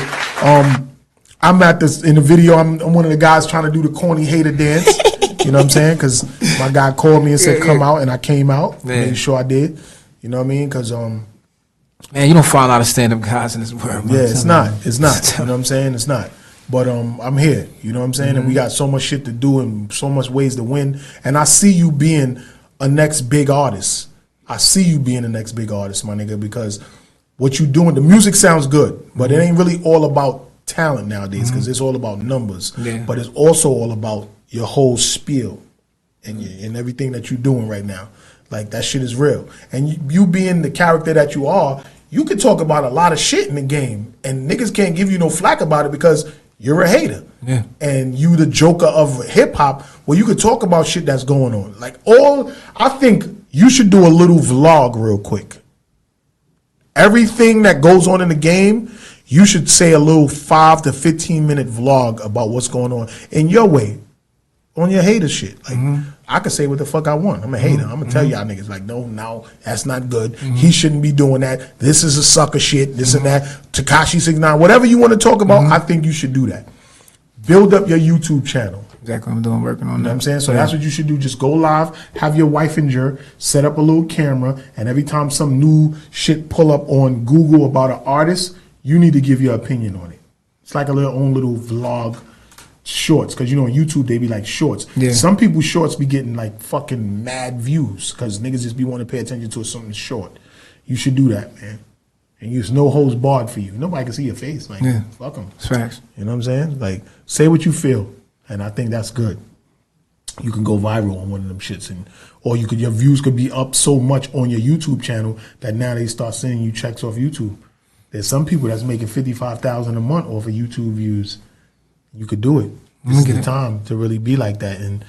I'm at this in the video. I'm one of the guys trying to do the corny hater dance. You know what I'm saying? Because my guy called me and said, come out, and I came out. Made sure I did. You know what I mean? Because man, you don't find a lot of stand-up guys in this world. Man. Yeah, it's not. You know what I'm saying? It's not. But I'm here. You know what I'm saying? And we got so much shit to do and so much ways to win. And I see you being a next big artist. I see you being the next big artist, my nigga, because what you doing, the music sounds good, but it ain't really all about talent nowadays, because it's all about numbers. But it's also all about your whole spiel and everything that you're doing right now. Like, that shit is real. And you being the character that you are, you can talk about a lot of shit in the game, and niggas can't give you no flack about it because you're a hater. Yeah. And you the joker of hip hop, where you could talk about shit that's going on. Like, I think you should do a little vlog real quick. Everything that goes on in the game, you should say a little 5 to 15 minute vlog about what's going on in your way, on your hater shit. Like, I could say what the fuck I want. I'm a hater. I'm gonna tell y'all niggas, like, no, that's not good. He shouldn't be doing that. This is a sucker shit. This and that. Tekashi 69, whatever you want to talk about, I think you should do that. Build up your YouTube channel. Exactly what I'm working on. You know what I'm saying? So that's what you should do. Just go live, have your wife and your, set up a little camera, and every time some new shit pull up on Google about an artist, you need to give your opinion on it. It's like a own little vlog shorts, because you know on YouTube they be like shorts. Some people's shorts be getting like fucking mad views because niggas just be wanting to pay attention to something short. You should do that, man. And use no holds barred for you. Nobody can see your face. Like, fuck them. Facts. You know what I'm saying? Like, say what you feel, and I think that's good. You can go viral on one of them shits, or your views could be up so much on your YouTube channel that now they start sending you checks off YouTube. There's some people that's making $55,000 a month off of YouTube views. You could do it. This is the time to really be like that and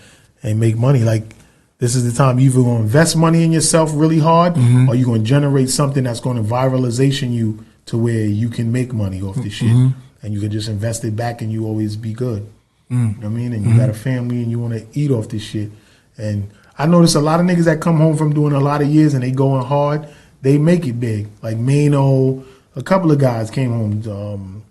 make money. Like, this is the time you either going to invest money in yourself really hard, or you're going to generate something that's going to viralization you to where you can make money off this shit. and you can just invest it back and you always be good. You know what I mean? And you got a family and you want to eat off this shit. And I notice a lot of niggas that come home from doing a lot of years and they going hard, they make it big. Like Mano, a couple of guys came home.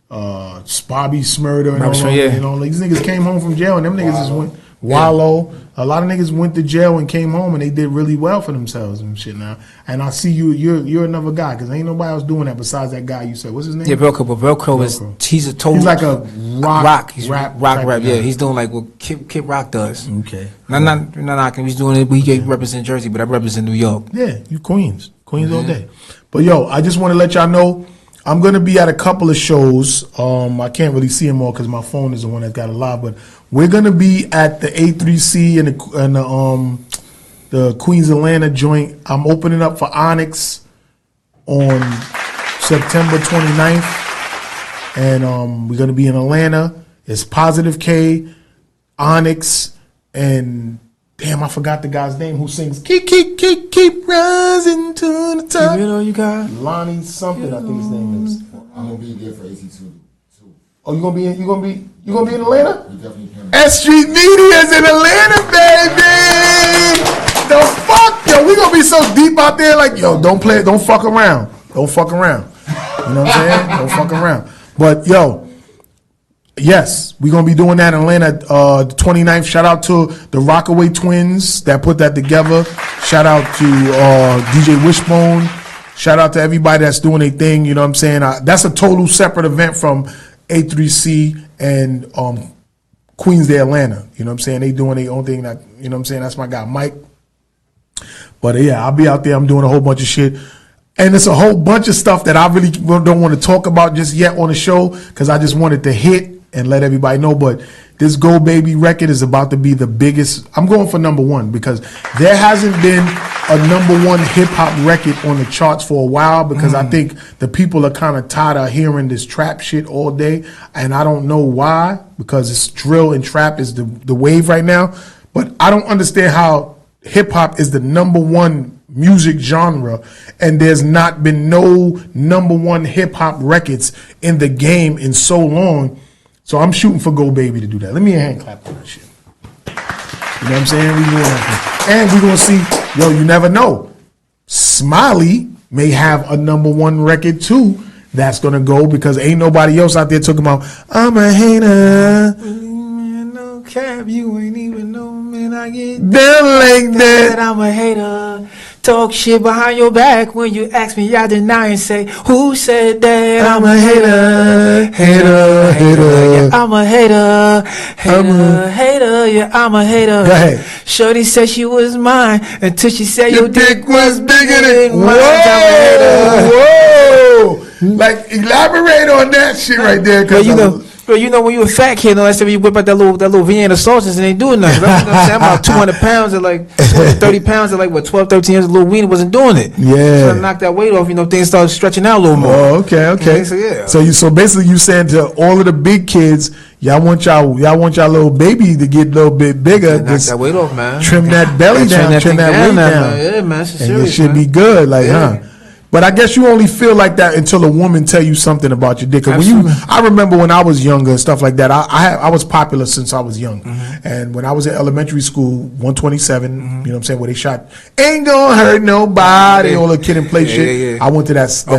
Spobby Smurder and all these niggas came home from jail and them niggas just went. Wallow. A lot of niggas went to jail and came home and they did really well for themselves and shit now. And I see you're another guy because ain't nobody else doing that besides that guy you said. What's his name? Yeah, Velcro. But Velcro is he's a total. He's like a rock. He's rap. Yeah, he's doing like what Kid Rock does. Okay. Not knocking. He's doing it. We represent Jersey, but I represent New York. Yeah, you Queens all day. But yo, I just want to let y'all know I'm gonna be at a couple of shows. I can't really see them all because my phone is the one that got it live, but we're gonna be at the A3C and the Queens Atlanta joint. I'm opening up for Onyx on September 29th, and we're gonna be in Atlanta. It's Positive K, Onyx, and damn, I forgot the guy's name who sings keep rising to the top. You know you got Lonnie something, I think his name is. I'm gonna be there for AC2 too. Oh, you gonna be in Atlanta? We definitely can. S Street Media's in Atlanta, baby. The fuck, yo, we gonna be so deep out there. Like, yo, don't fuck around. Don't fuck around. You know what I'm saying? Don't fuck around. But yo, yes, we're gonna be doing that in Atlanta the 29th. Shout out to the Rockaway Twins that put that together. Shout out to DJ Wishbone. Shout out to everybody that's doing their thing. You know what I'm saying? That's a total separate event from A3C and Queens Day Atlanta. You know what I'm saying? They doing their own thing. That, you know what I'm saying? That's my guy Mike. But yeah, I'll be out there. I'm doing a whole bunch of shit. And it's a whole bunch of stuff that I really don't want to talk about just yet on the show because I just wanted to hit and let everybody know. But this Go Baby record is about to be the biggest. I'm going for number one because there hasn't been a number one hip hop record on the charts for a while because I think the people are kind of tired of hearing this trap shit all day. And I don't know why, because it's drill and trap is the wave right now. But I don't understand how hip hop is the number one music genre and there's not been no number one hip hop records in the game in so long. So I'm shooting for Go Baby to do that. Let me a hand clap on that shit. You know what I'm saying? We doing that. And we're going to see, yo, you never know. Smiley may have a number one record too that's going to go because ain't nobody else out there talking about, I'm a hater. No cap, you ain't even know, man. I get Them like that. I'm a hater. Talk shit behind your back when you ask me, I deny and say, who said that? I'm a hater. Yeah, I'm a hater. Yeah, I'm a hater. Go ahead. Shorty said she was mine until she said your dick was bigger than mine. Whoa. Like, elaborate on that shit right there. Bro, you know when you a fat kid, last time you whip out that little Vienna sausage and ain't doing nothing. You know what I'm saying? I'm about 200 pounds at like 230 pounds at like what 12, 13 years. Little Wiener wasn't doing it. Yeah. So I knocked that weight off. You know, things started stretching out a little more. Oh, okay. Yeah, So basically you saying to all of the big kids, y'all want y'all little baby to get a little bit bigger. Knock that weight off, man. Trim that belly down, trim that weight down. Yeah, man. It's And serious, it should be good, like, huh? But I guess you only feel like that until a woman tell you something about your dick. 'Cause I remember when I was younger and stuff like that. I was popular since I was young, and when I was in elementary school, 127, you know what I'm saying, where they shot "Ain't Gonna Hurt Nobody," all the Kid and Play shit. I went to that school,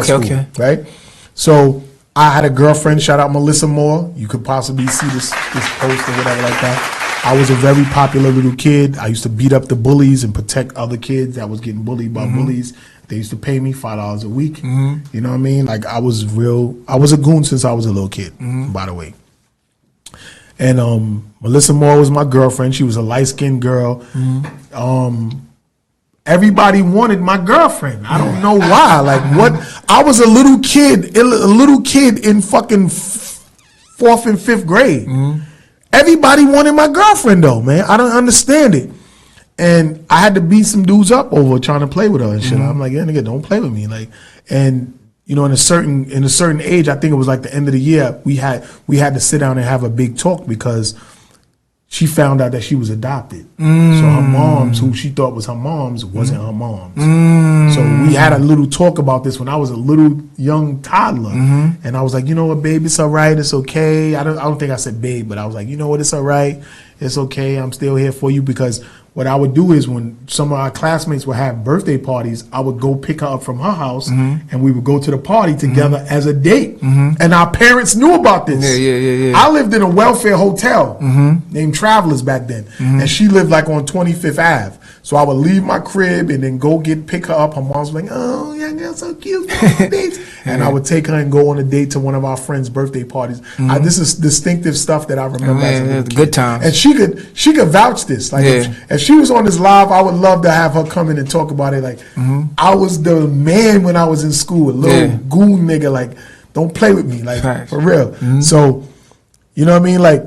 right? So I had a girlfriend. Shout out Melissa Moore. You could possibly see this post or whatever like that. I was a very popular little kid. I used to beat up the bullies and protect other kids that was getting bullied by bullies. They used to pay me $5 a week. You know what I mean? Like I was a goon since I was a little kid, by the way. And Melissa Moore was my girlfriend. She was a light-skinned girl. Everybody wanted my girlfriend. I don't know why. Like what? I was a little kid in fucking 4th and 5th grade. Everybody wanted my girlfriend though, man. I don't understand it. And I had to beat some dudes up over trying to play with her and shit. I'm like, yeah, nigga, don't play with me. Like, and you know, in a certain age, I think it was like the end of the year, we had to sit down and have a big talk because she found out that she was adopted. So her moms, who she thought was her moms, wasn't her moms. So we had a little talk about this when I was a little young toddler. And I was like, you know what, babe, it's all right. It's okay. I don't think I said babe, but I was like, you know what, it's all right. It's okay. I'm still here for you. Because what I would do is when some of our classmates would have birthday parties, I would go pick her up from her house and we would go to the party together as a date. And our parents knew about this. Yeah. I lived in a welfare hotel named Travelers back then. And she lived like on 25th Ave. So I would leave my crib and then go pick her up. Her mom's like, oh, yeah, girl, so cute. And I would take her and go on a date to one of our friends' birthday parties. This is distinctive stuff that I remember as a little kid. Good times. And she could vouch this. Like if she was on this live, I would love to have her come in and talk about it. Like I was the man when I was in school, a little goon nigga. Like don't play with me, like for real. So you know what I mean? Like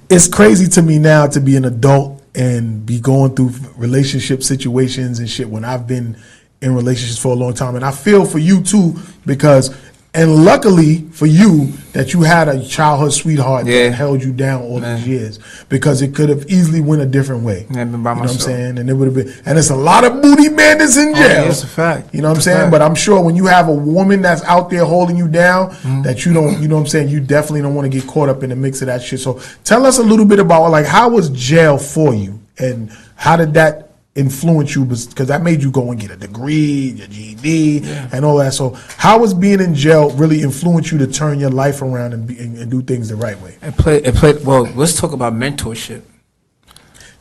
it's crazy to me now to be an adult and be going through relationship situations and shit when I've been in relationships for a long time. And I feel for you too, because and luckily for you that you had a childhood sweetheart that held you down all these years, because it could have easily went a different way. Yeah, you know what I'm saying? And it would have been, and it's a lot of booty men that's in jail. Yeah, that's a fact. You know what I'm saying? But I'm sure when you have a woman that's out there holding you down, that you don't, you know what I'm saying, you definitely don't want to get caught up in the mix of that shit. So tell us a little bit about like how was jail for you and how did that influence you, because that made you go and get a degree, your GED, and all that. So how was being in jail really influence you to turn your life around and do things the right way? It played. Well, let's talk about mentorship.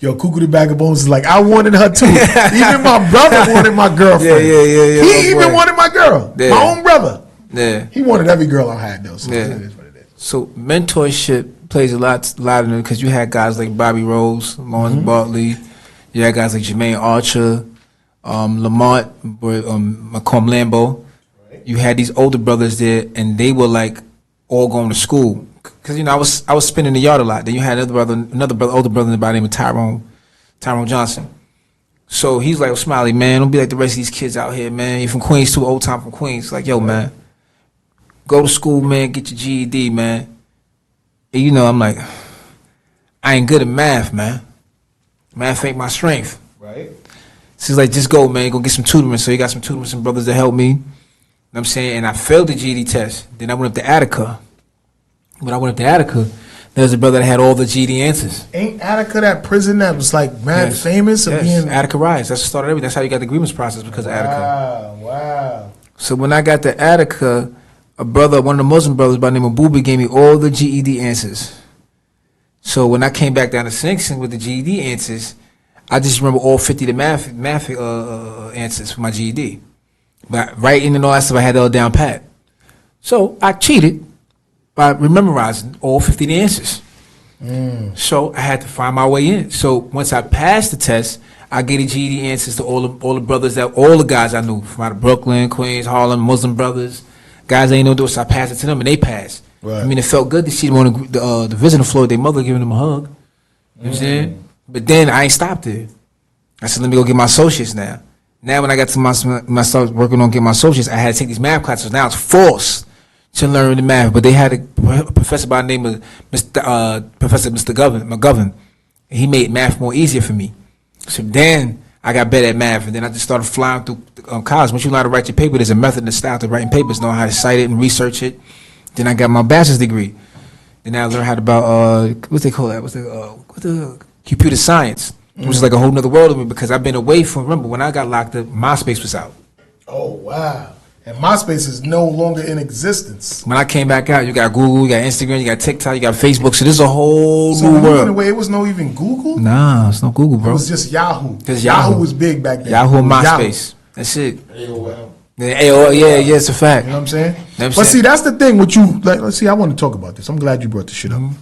Yo, Cuckoo the Bag of Bones is like, I wanted her too. Even my brother wanted my girlfriend. Yeah. He even wanted my girl, my own brother. Yeah. He wanted every girl I had though. So it is what it is. So mentorship plays a lot in it, because you had guys like Bobby Rose, Lawrence Bartley. You had guys like Jermaine Archer, Lamont, Macomb Lambo. Right. You had these older brothers there, and they were like all going to school. Because you know I was spinning the yard a lot. Then you had older brother, older brother by the name of Tyrone Johnson. So he's like, oh, Smiley, man, don't be like the rest of these kids out here, man. You're from Queens too, old time from Queens. Like, yo, man, go to school, man, get your GED, man. And you know, I'm like, I ain't good at math, man. Math ain't my strength. Right. So he's like, just go, man, go get some tutoring. So he got some tutoring, some brothers to help me. You know what I'm saying? And I failed the GED test. Then I went up to Attica. When I went up to Attica, there was a brother that had all the GED answers. Ain't Attica that prison that was like mad famous? Yes. Attica Rise. That's what started everything. That's how you got the grievance process, because of Attica. Wow. So when I got to Attica, a brother, one of the Muslim brothers by the name of Booby, gave me all the GED answers. So when I came back down to Sing Sing with the GED answers, I just remember all 50 of the math answers for my GED. But writing and all that stuff, I had it all down pat. So I cheated by memorizing all 50 of the answers. So I had to find my way in. So once I passed the test, I gave the GED answers to all the brothers, all the guys I knew from out of Brooklyn, Queens, Harlem, Muslim brothers. Guys I ain't know this, so I passed it to them and they passed. Right. I mean, it felt good to see them on the visiting floor with their mother giving them a hug. You know what I'm saying? But then I ain't stopped there. I said, let me go get my associates now. Now when I got to my started working on getting my associates, I had to take these math classes. Now it's forced to learn the math. But they had a professor by the name of Professor Mr. McGovern. And he made math more easier for me. So then I got better at math, and then I just started flying through college. Once you learn how to write your paper, there's a method and a style to writing papers, know how to cite it and research it. Then I got my bachelor's degree. Then I learned how to what's they call that? What's the computer science, which is like a whole nother world of me, because I've been away from. Remember when I got locked up, MySpace was out. Oh wow! And MySpace is no longer in existence. When I came back out, you got Google, you got Instagram, you got TikTok, you got Facebook. So this is a whole new world. In a way, it was no even Google. Nah, it's no Google, bro. It was just Yahoo. Because Yahoo was big back then. Yahoo and MySpace. That's it. AOL. Yeah, it's a fact. You know what I'm saying? But see, that's the thing with you. Like, let's see, I want to talk about this. I'm glad you brought this shit up.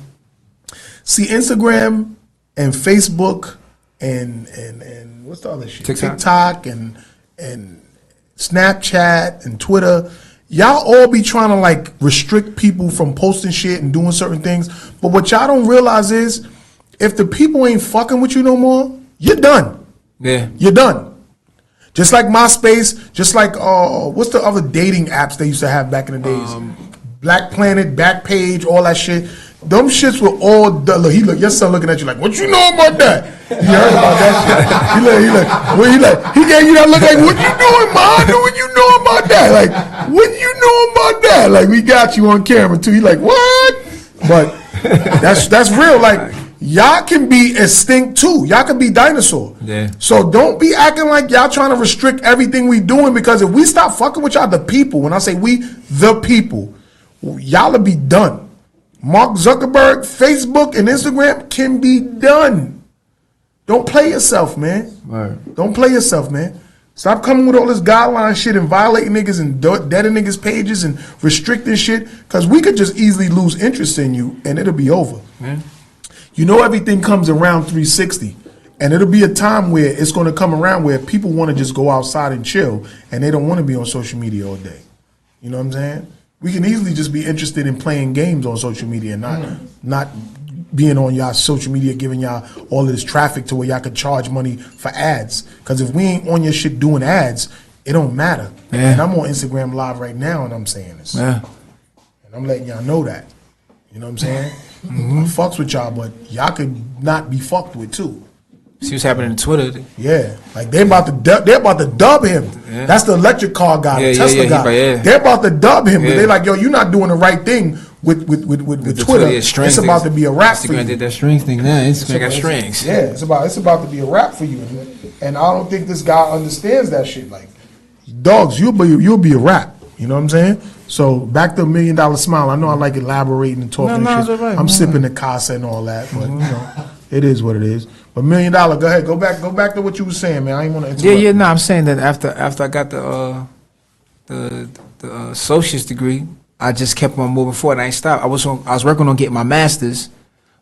See, Instagram and Facebook and what's the other shit? TikTok and Snapchat and Twitter. Y'all all be trying to like restrict people from posting shit and doing certain things. But what y'all don't realize is, if the people ain't fucking with you no more, you're done. Yeah, you're done. Just like MySpace, just like what's the other dating apps they used to have back in the days? Black Planet, Backpage, all that shit. Them shits were all done. Look, your son looking at you like, what you know about that? You heard about that shit? He gave you that look like, what you doing, man? What you know about that? Like, what you know about that? Like, we got you on camera too. He like, what? But that's real. Like, y'all can be extinct too. Y'all can be dinosaur. Yeah. So don't be acting like y'all trying to restrict everything we doing, because if we stop fucking with y'all, the people, when I say we, the people, y'all will be done. Mark Zuckerberg, Facebook, and Instagram can be done. Don't play yourself, man. Right. Don't play yourself, man. Stop coming with all this guideline shit and violating niggas and deading niggas' pages and restricting shit, because we could just easily lose interest in you and it'll be over. Man. You know everything comes around 360, and it'll be a time where it's going to come around where people want to just go outside and chill and they don't want to be on social media all day. You know what I'm saying? We can easily just be interested in playing games on social media and not being on y'all social media, giving y'all all of this traffic to where y'all could charge money for ads. Because if we ain't on your shit doing ads, it don't matter. Yeah. And I'm on Instagram Live right now and I'm saying this. Yeah. And I'm letting y'all know that. You know what I'm saying? I fucks with y'all, but y'all could not be fucked with too. See what's happening on Twitter. Yeah, like they're about to dub him. Yeah. That's the electric car guy, the Tesla guy. Yeah. They're about to dub him, but Yeah. they're like, yo, you're not doing the right thing with Twitter. It's about to be a rap for Instagram you. did that string thing now. Instagram got strings. Yeah, it's about to be a rap for you, and I don't think this guy understands that shit. Like, dogs, you'll be a rap. You know what I'm saying? So back to $1 Million Smile. I know I like elaborating and talking and shit. Right. I'm sipping the casa and all that, but you know, it is what it is. But $1 Million, go ahead, go back to what you were saying, man. I ain't want to interrupt. Yeah. No, I'm saying that after I got the associate's degree, I just kept on moving forward. I ain't stopped. I was working on getting my master's,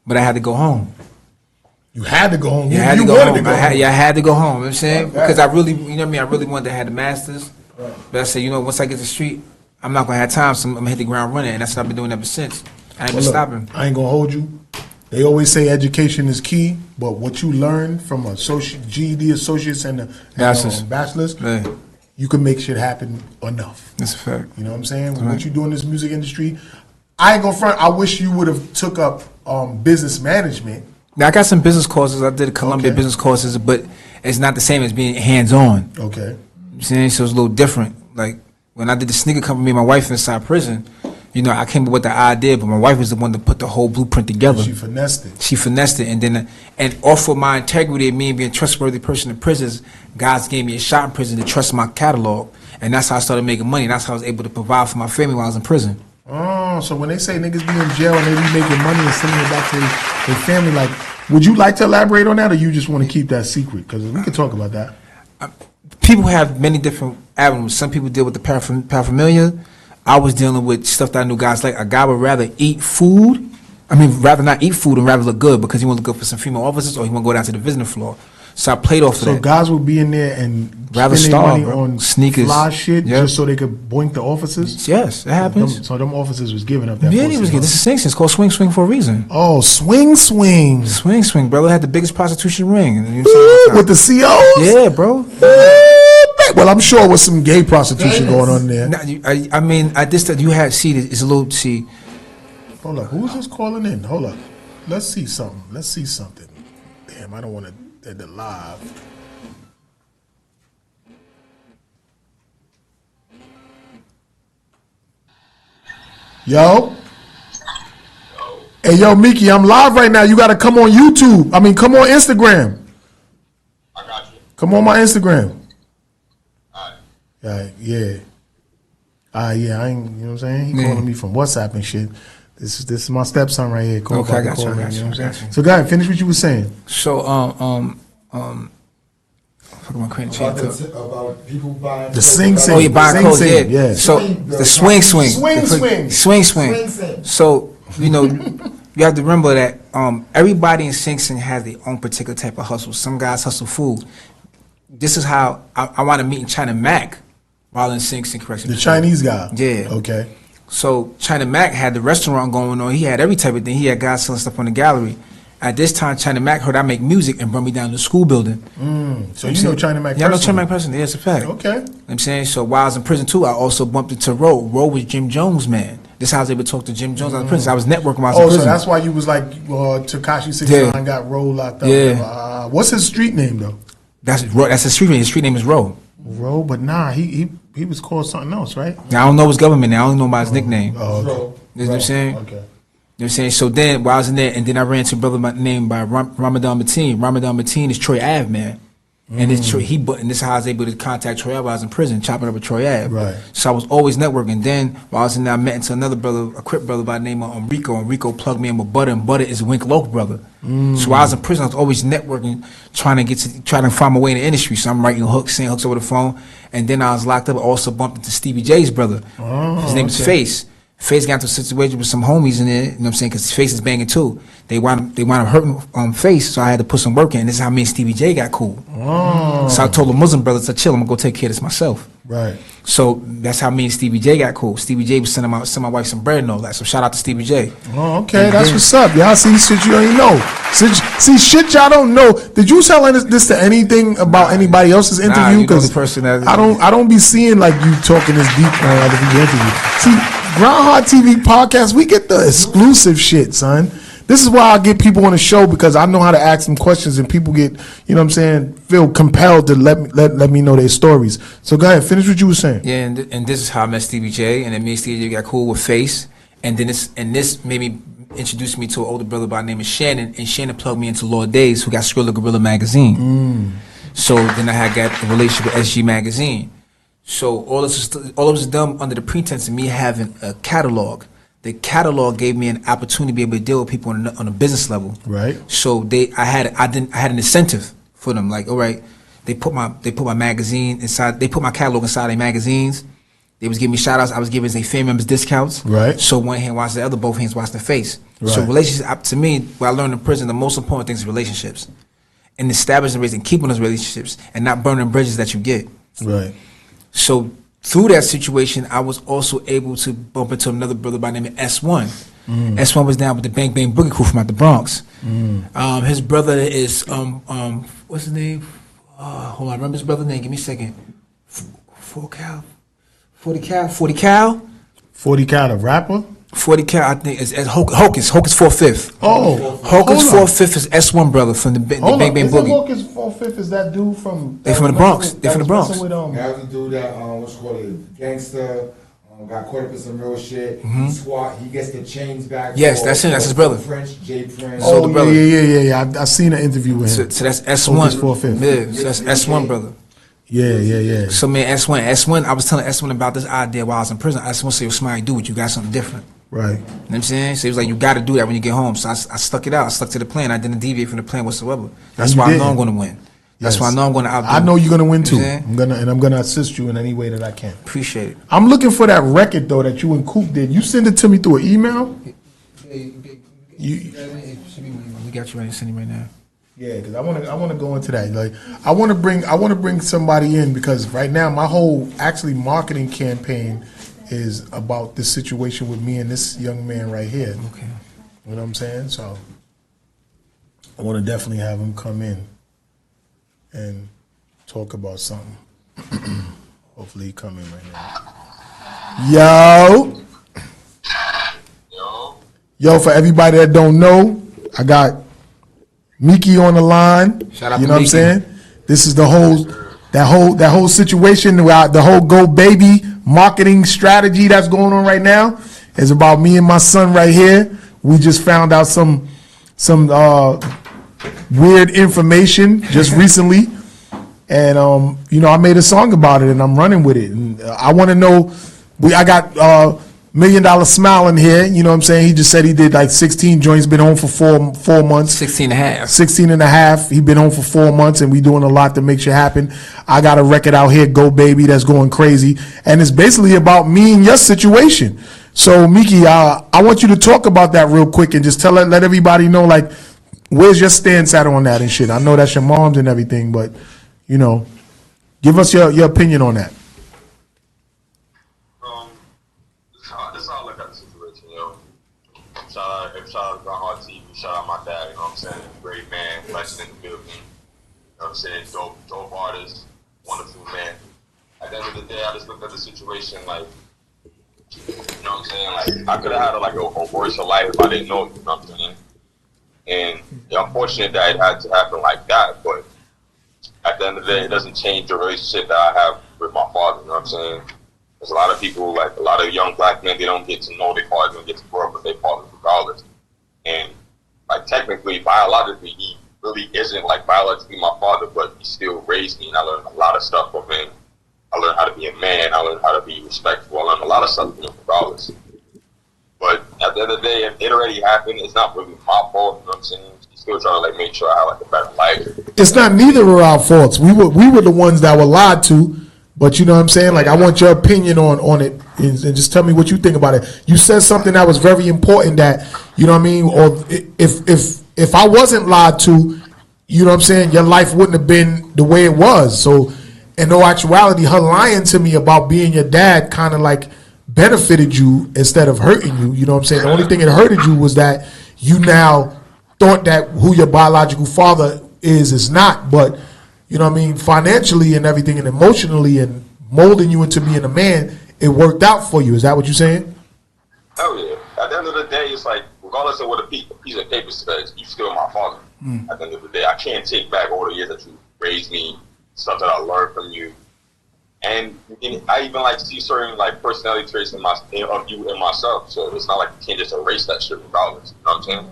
but I had to go home. You had to go home. Yeah, I had to go home. I had to go home. You know what I'm saying? Okay. Because I really, you know what I mean? I really wanted to have the master's. Right. But I said, you know, once I get to the street, I'm not going to have time, so I'm going to hit the ground running. And that's what I've been doing ever since. I ain't been stopping. I ain't going to hold you. They always say education is key, but what you learn from a GED associates and a bachelor's, you can make shit happen enough. That's a fact. You know what I'm saying? Right. What you do in this music industry, I ain't going to front. I wish you would have took up business management. Now, I got some business courses. I did Columbia business courses, but it's not the same as being hands-on. Okay. You see, so it's a little different. Like, when I did the sneaker company, me and my wife inside prison, you know, I came up with the idea, but my wife was the one that put the whole blueprint together. She finessed it. And then, and off of my integrity and me being a trustworthy person in prisons, God gave me a shot in prison to trust my catalog. And that's how I started making money. And that's how I was able to provide for my family while I was in prison. Oh, so when they say niggas be in jail and they be making money and sending it back to their family, like, would you like to elaborate on that, or you just want to keep that secret? Because we can talk about that. People have many different avenues. Some people deal with the paraphernalia. I was dealing with stuff that I knew guys like. A guy would rather eat food. Rather not eat food and rather look good because he want to look good for some female officers, or he want to go down to the visiting floor. So I played off of that. So guys would be in there and rather spending money bro. on sneakers, fly shit, just so they could boink the officers? Yes, it happens. So them officers was giving up that Yeah, he was giving. This is Swing. It's called Swing for a reason. Oh, Swing. Swing, brother. Had the biggest prostitution ring. You know with the COs? Yeah, bro. Well, I'm sure with some gay prostitution going on there. You had, it's a little, Hold up, who's just calling in? Hold up. Let's see something. Damn, I don't want to end it live. Yo. Hey, yo, Miki, I'm live right now. You got to come on YouTube. Come on Instagram. I got you. Come on my Instagram. All right. Yeah. I ain't, you know what I'm saying? He calling me from WhatsApp and shit. This is my stepson right here. Okay, I got you. So go ahead, finish what you were saying. So, About people buying the sing. Oh, you buy clothes, yeah. So the swing. So you know, you have to remember that everybody in Sing Sing has their own particular type of hustle. Some guys hustle food. This is how I want to meet in China Mac while in Sing Sing. Correction. The Chinese guy. Yeah. Okay. So China Mac had the restaurant going on. He had every type of thing. He had guys selling stuff on the gallery. At this time, China Mac heard I make music and brought me down to the school building. So you know China Mac personally? Yeah, I know China Mac personally. Yeah, it's a fact. Okay. You know what I'm saying? So while I was in prison too, I also bumped into Ro. Ro was Jim Jones' man. This is how I was able to talk to Jim Jones out of prison. I was networking while I was Oh, in so prison. that's why you was like Tekashi 69 got Roll locked up. Yeah. What's his street name though? That's his street name. His street name is Ro. Ro, but nah, he was called something else, right? Now I don't know his government name. I only know about his nickname. Oh, okay. You know what I'm saying? Okay. You know what I'm saying? So then, while I was in there, and then I ran into a brother named by Ramadan Mateen. Ramadan Mateen is Troy Ave, man. And this Troy, and this is how I was able to contact Troy Ave while I was in prison, chopping up with Troy Ave. Right. So I was always networking. Then while I was in there, I met into another brother, a Crip brother by the name of Rico, and Rico plugged me in with Butter, and Butter is Wink Loke brother. So while I was in prison, I was always networking, trying to find my way in the industry. So I'm writing hooks, saying hooks over the phone, and then I was locked up. I also bumped into Stevie J's brother. His name is Face. Face got into a situation with some homies in there, you know what I'm saying, because Face is banging too. They wound up hurting Face, so I had to put some work in. This is how me and Stevie J got cool. So I told the Muslim brothers to chill, I'm going to go take care of this myself. Right. So that's how me and Stevie J got cool. Stevie J was sending my wife some bread and all that, so shout out to Stevie J. Oh, okay, that's what's up. Y'all see shit you ain't know. See shit y'all don't know. Did you tell this to anything about anybody else's interview? You know the person that I don't be seeing like you talking this deep on other people's interview. See, Grindhardtv podcast, we get the exclusive shit, son. This is why I get people on the show, because I know how to ask them questions, and people get, you know what I'm saying, feel compelled to let me know their stories. So go ahead, finish what you were saying. Yeah, and this is how I met Stevie J, and then me and Stevie J got cool with Face, and then this made me introduce me to an older brother by the name of Shannon, and Shannon plugged me into Lord Days, who got Skrilla Gorilla magazine. So then I got a relationship with SG magazine. So all this was done under the pretense of me having a catalog. The catalog gave me an opportunity to be able to deal with people on a business level. Right. So I had an incentive for them. Like, all right, they put my magazine inside. They put my catalog inside their magazines. They was giving me shout outs. I was giving their family members discounts. Right. So one hand watched the other, both hands watched the face. Right. So relationships, to me, what I learned in prison, the most important thing is relationships, and establishing and keeping those relationships, and not burning bridges that you get. Right. So through that situation, I was also able to bump into another brother by the name of S1. S1 was down with the Bang Bang Boogie crew from out the Bronx. His brother is what's his name? Hold on, I remember his brother's name. Give me a second. 40 Cal, the rapper. 40 Cal, I think is Hocus 4/5. Oh, Hocus 4/5 is S1 brother from the Bang Bang Boogie. Hocus 4/5 is that dude from? They from the Bronx. They from the Bronx. That was the dude that what's called a gangster. Got caught up in some real shit. He squat. He gets the chains back. Yes, that's him. That's his brother. French, J Prince. Oh, the brother. yeah. I seen an interview with him. So that's S1. Hocus 4/5. Yeah, so that's S1 brother. Yeah. So man, S1, I was telling S1 about this idea while I was in prison. S1 said, "Smiley, do it. You got something different." Right. You know what I'm saying? So he was like, you got to do that when you get home. So I stuck it out. I stuck to the plan. I didn't deviate from the plan whatsoever. That's why I know I'm going to win. That's why I know I'm going to outdo. I know you're going to win too. You know I'm gonna assist you in any way that I can. Appreciate it. I'm looking for that record though that you and Coop did. You send it to me through an email. We got you right. Send it right now. Yeah, because I want to go into that. Like, I want to bring somebody in, because right now my whole actually marketing campaign is about this situation with me and this young man right here. Okay. You know what I'm saying? So I want to definitely have him come in and talk about something. Hopefully he come in right now. Yo, for everybody that don't know, I got Miki on the line. Shout out you to know what I'm Miki. saying? This is the whole situation where the whole Go Baby marketing strategy that's going on right now is about me and my son right here. We just found out some weird information just recently, and I made a song about it and I'm running with it. And I want to know. I got $1 Million Smile in here. You know what I'm saying? He just said he did like 16 joints. Been home for four months. 16 and a half. 16 and a half. He been home for 4 months, and we doing a lot to make shit happen. I got a record out here, Go Baby, that's going crazy, and it's basically about me and your situation. So Miki, I want you to talk about that real quick and just let everybody know, like, where's your stance at on that and shit. I know that's your mom's and everything, but give us your opinion on that. This is how I look at the situation, yo. Shout out to Grindhardtv, shout out my dad, you know what I'm saying? Great man, legend in the building. You know what I'm saying? Dope artist, wonderful man. At the end of the day, I just looked at the situation like, You know what I'm saying? Like, I could have had a worse life if I didn't know it, you know what I'm saying? And it's unfortunate that it had to happen like that, but at the end of the day, it doesn't change the relationship that I have with my father, you know what I'm saying? There's a lot of people, like a lot of young black men, they don't get to know their father, they don't get to grow up with their father regardless. And like technically, biologically, he really isn't like biologically my father, but he still raised me, and I learned a lot of stuff from him. I learned how to be a man, I learned how to be respectful, I learned a lot of stuff from him regardless. But at the end of the day, if it already happened, it's not really my fault, you know what I'm saying? He's still trying to like make sure I have like a better life. It's not neither of our faults. We were the ones that were lied to, but you know what I'm saying? Like, I want your opinion on it, and just tell me what you think about it. You said something that was very important that, you know what I mean, or if I wasn't lied to, you know what I'm saying, your life wouldn't have been the way it was. So in no actuality, her lying to me about being your dad kind of like benefited you instead of hurting you. You know what I'm saying? The only thing that hurted you was that you now thought that who your biological father is not. But, you know what I mean, financially and everything and emotionally and molding you into being a man, it worked out for you. Is that what you're saying? Hell yeah. At the end of the day, it's like, regardless of what a piece of paper says, you still my father. At the end of the day, I can't take back all the years that you raised me, stuff that I learned from you. And I even like see certain like personality traits of you and myself. So it's not like you can't just erase that shit regardless. You know what I'm saying?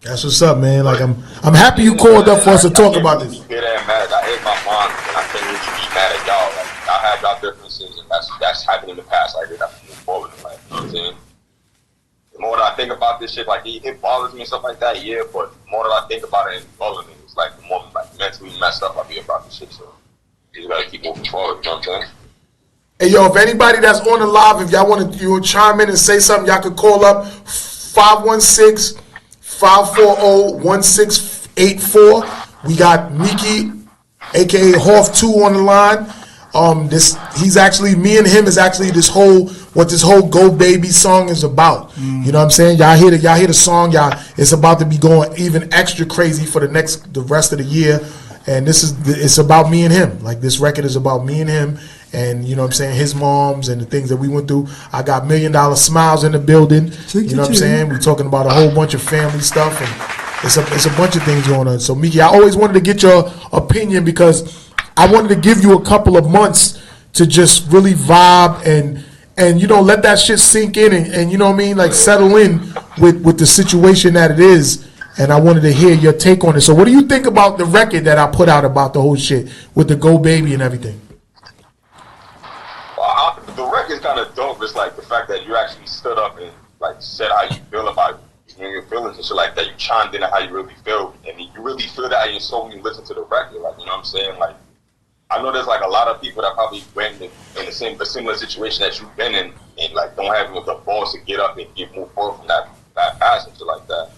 That's what's up, man. Like, I'm happy you called up for us to talk about this. Get that mad. I hate my mom, and I can't really be mad at y'all. Like, I had y'all differences, and that's happened in the past. Like, I have to move forward in life. You know what I'm saying? The more that I think about this shit, like it bothers me and stuff like that, yeah. But the more that I think about it and bothers me, it's like the more like mentally messed up I be about this shit. So you just gotta keep moving forward. You know what I'm saying? Hey, yo, if anybody that's on the live, if y'all want to chime in and say something, y'all could call up 516-540-1684. We got Miki, aka HOTH2, on the line. He's actually, me and him is actually what this whole Go Baby song is about. You know what I'm saying? Y'all hear the song, it's about to be going even extra crazy for the rest of the year. And it's about me and him. Like, this record is about me and him, and you know what I'm saying, his moms and the things that we went through. I got $1 Million Smiles in the building. You know what I'm saying? We're talking about a whole bunch of family stuff, and it's a bunch of things going on. So Miki, I always wanted to get your opinion because I wanted to give you a couple of months to just really vibe and you know, let that shit sink in and you know what I mean, like settle in with the situation that it is. And I wanted to hear your take on it. So what do you think about the record that I put out about the whole shit with the Go Baby and everything? Well, the record's kind of dope. It's like the fact that you actually stood up and like said how you feel about it. Your feelings and shit like that. You chimed in on how you really feel, and you really feel that in your soul when you listen to the record. Like, you know what I'm saying? Like, I know there's like a lot of people that probably went in a similar situation that you've been in, and like don't have the balls to get up and move forward from that past and shit like that.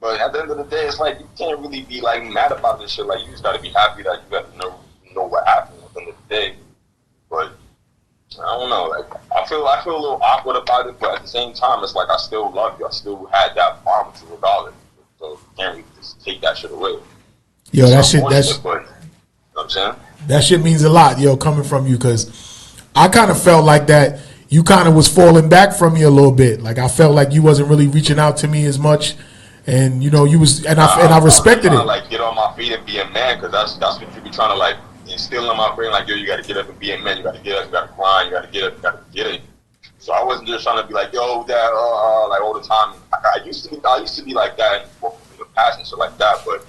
But at the end of the day, it's like you can't really be like mad about this shit. Like, you just gotta be happy that you got to know what happened at the end of the day. But I don't know. Like, I feel a little awkward about it, but at the same time, it's like I still love you. I still had that bond with you regardless. So you can't really just take that shit away. Yo, that shit. But, you know what I'm saying? That shit means a lot, yo, coming from you, because I kind of felt like that you kind of was falling back from me a little bit. Like, I felt like you wasn't really reaching out to me as much. And you know, you was, and I respected it. Like, get on my feet and be a man, because that's what you be trying to like instill in my brain. Like, yo, you got to get up and be a man. You got to get up. You got to grind. You got to get up. You got to get it. So I wasn't just trying to be like, yo, dad, like all the time. I used to be like that in the past and shit like that. But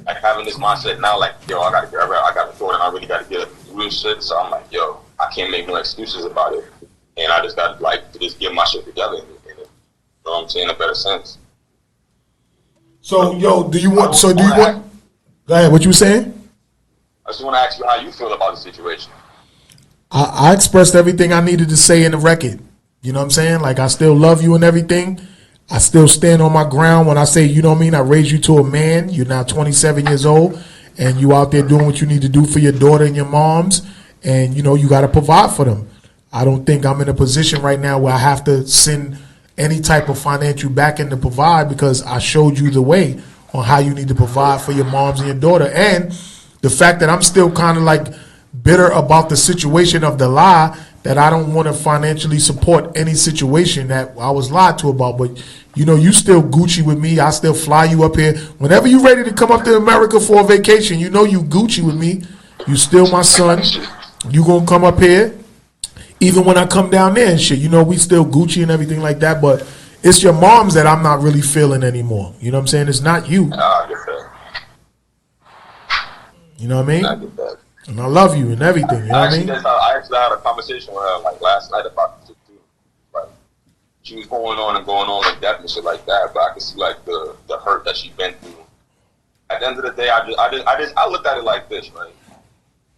like having this mindset now, like, yo, I got to go and I really got to get up and do this shit. So I'm like, yo, I can't make no excuses about it, and I just got to like just get my shit together and you know what I'm saying, in a better sense. So, yo, do you want? Go ahead. What you were saying? I just want to ask you how you feel about the situation. I expressed everything I needed to say in the record. You know what I'm saying? Like, I still love you and everything. I still stand on my ground when I say, you know what I mean, I raised you to a man. You're now 27 years old, and you out there doing what you need to do for your daughter and your moms, and, you know, you got to provide for them. I don't think I'm in a position right now where I have to send any type of financial backing to provide, because I showed you the way on how you need to provide for your moms and your daughter. And the fact that I'm still kind of like bitter about the situation of the lie that I don't want to financially support any situation that I was lied to about. But, you know, you still Gucci with me. I still fly you up here. Whenever you ready to come up to America for a vacation, you know you Gucci with me. You still my son. You gonna come up here. Even when I come down there and shit, you know, we still Gucci and everything like that. But it's your moms that I'm not really feeling anymore. You know what I'm saying? It's not you. I get that. You know what I mean? I get that. And I love you and everything. You know what I mean? I actually had a conversation with her like last night about this too. Like she was going on in depth and shit like that, but I could see like the hurt that she's been through. At the end of the day, I looked at it like this, right?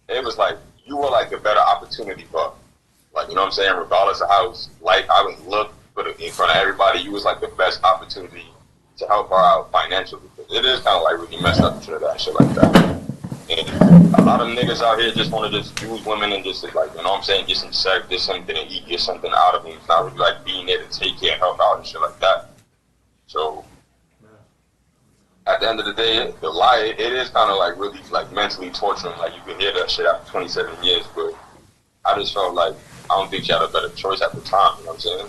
It was like you were like the better opportunity for her. Like, you know what I'm saying? Regardless of how I would look in front of everybody, you was like the best opportunity to help her out financially. It is kind of like really messed up and shit like that. And a lot of niggas out here just want to just use women and just like, you know what I'm saying, get some sex, get something to eat, get something out of them. It's not really like being there to take care, help out and shit like that. So at the end of the day, the lie, it is kind of like really like mentally torturing. Like you can hear that shit after 27 years, but I just felt like I don't think she had a better choice at the time, you know what I'm saying?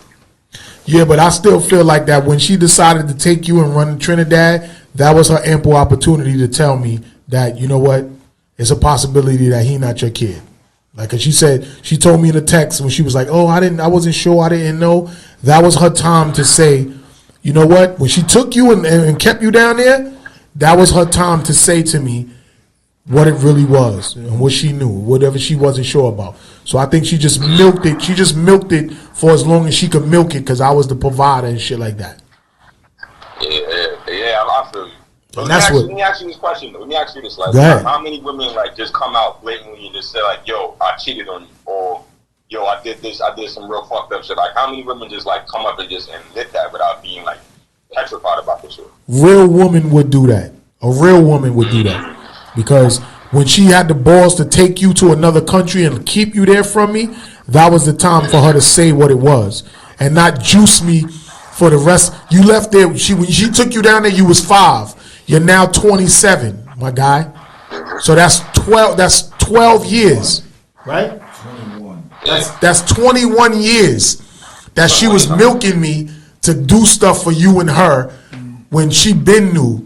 Yeah, but I still feel like that when she decided to take you and run to Trinidad, that was her ample opportunity to tell me that, you know what, it's a possibility that he not your kid. Like, cause she told me in a text when she was like, oh, I wasn't sure, I didn't know. That was her time to say, you know what, when she took you and kept you down there, that was her time to say to me what it really was and what she knew, whatever she wasn't sure about. So I think she just milked it. She just milked it for as long as she could milk it because I was the provider and shit like that. Yeah, I feel you. But let me ask you this question. Let me ask you this. Like, how many women like just come out blatantly and just say like, yo, I cheated on you, or yo, I did this, I did some real fucked up shit. Like, how many women just like come up and just admit that without being like petrified about this shit? Real woman would do that. A real woman would do that. Because when she had the balls to take you to another country and keep you there from me, that was the time for her to say what it was and not juice me for the rest. You left there. When she took you down there, you was 5. You're now 27, my guy. So that's 12. That's 12 years, right? 21. That's 21 years that she was milking me to do stuff for you and her when she been knew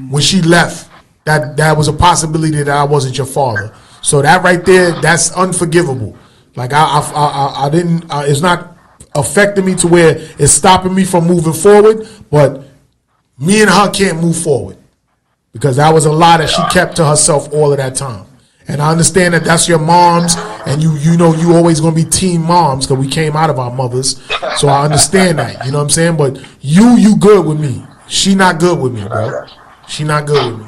when she left. That was a possibility that I wasn't your father. So that right there, that's unforgivable. Like I didn't. It's not affecting me to where it's stopping me from moving forward. But me and her can't move forward because that was a lie that she kept to herself all of that time. And I understand that that's your mom's, and you know you always gonna be team moms because we came out of our mothers. So I understand that. You know what I'm saying? But you good with me. She not good with me, bro. She not good with me.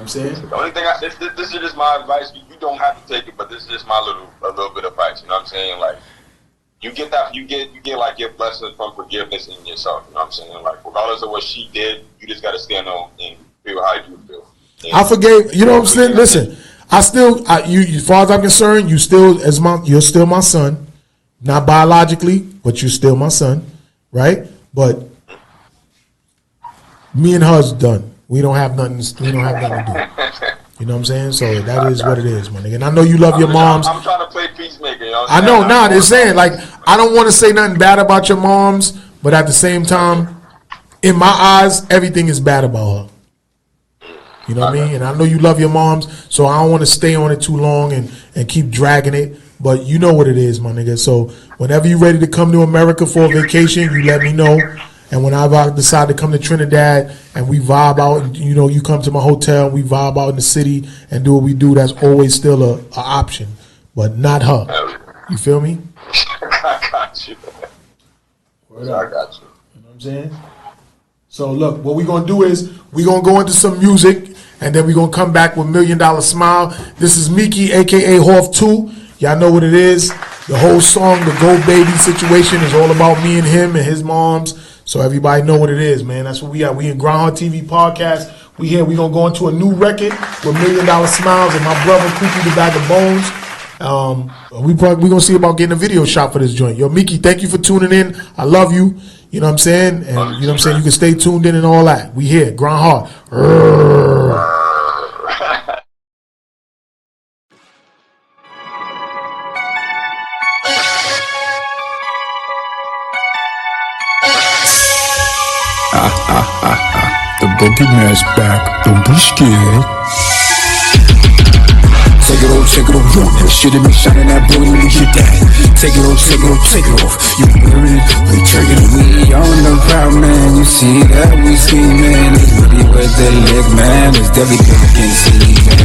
The only thing this is just my advice. You don't have to take it, but this is just my a little bit of advice. You know what I'm saying? Like you get like your blessings from forgiveness in yourself. You know what I'm saying? Like regardless of what she did, you just gotta stand on and feel how you feel. And I forgave. You know what I'm saying? Listen, as far as I'm concerned, you're still my son, not biologically, but you're still my son, right? But me and her's done. We don't have nothing to do. You know what I'm saying? So that is what it is, my nigga. And I know you love your moms. I'm trying to play peacemaker. You know I know. Nah, they're saying like I don't want to say nothing bad about your moms, but at the same time, in my eyes, everything is bad about her. You know what I mean? And I know you love your moms, so I don't want to stay on it too long and keep dragging it. But you know what it is, my nigga. So whenever you're ready to come to America for a vacation, you let me know. And when I decide to come to Trinidad and we vibe out, and, you know, you come to my hotel, we vibe out in the city and do what we do, that's always still a option, but not her. You feel me? I got you. I got you. You know what I'm saying? So look, what we're going to do is we're going to go into some music and then we're going to come back with $1 Million Smile. This is Miki, a.k.a. HOTH2. Y'all know what it is. The whole song, the Go Baby situation is all about me and him and his moms. So everybody know what it is, man. That's what we are. We in Grindhardtvpodcast. We here. We gonna go into a new record with $1 Million Smiles and my brother Kooky the Bag of Bones. We gonna see about getting a video shot for this joint. Yo, Miki, thank you for tuning in. I love you. You know what I'm saying? And you know what I'm saying? You can stay tuned in and all that. We here. Grindhard. The boogeyman's back, don't be scared. Take it off, run that shit in me, shining that boy, let me get that. Take it off, you heard it, we trigger it, we on the crowd, man. You see that, we scheming, it's really with the lick, man. It's deadly fucking season.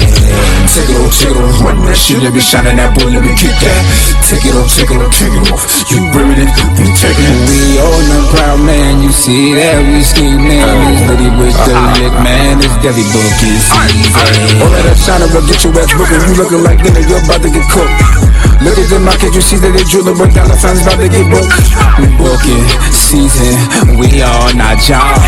Take it off, run that shit in me, shining that boy, let me get that. Take it off, you heard it, we trigger it, we on the crowd, man. You see that, we scheming, it's really with the lick, man. It's deadly fucking season. All of that shining will get your ass broken. You looking like dinner, you're about to get cooked. Look at the market, you see that they drilling, but dollar signs about to get booked. We booking, season, we on our job.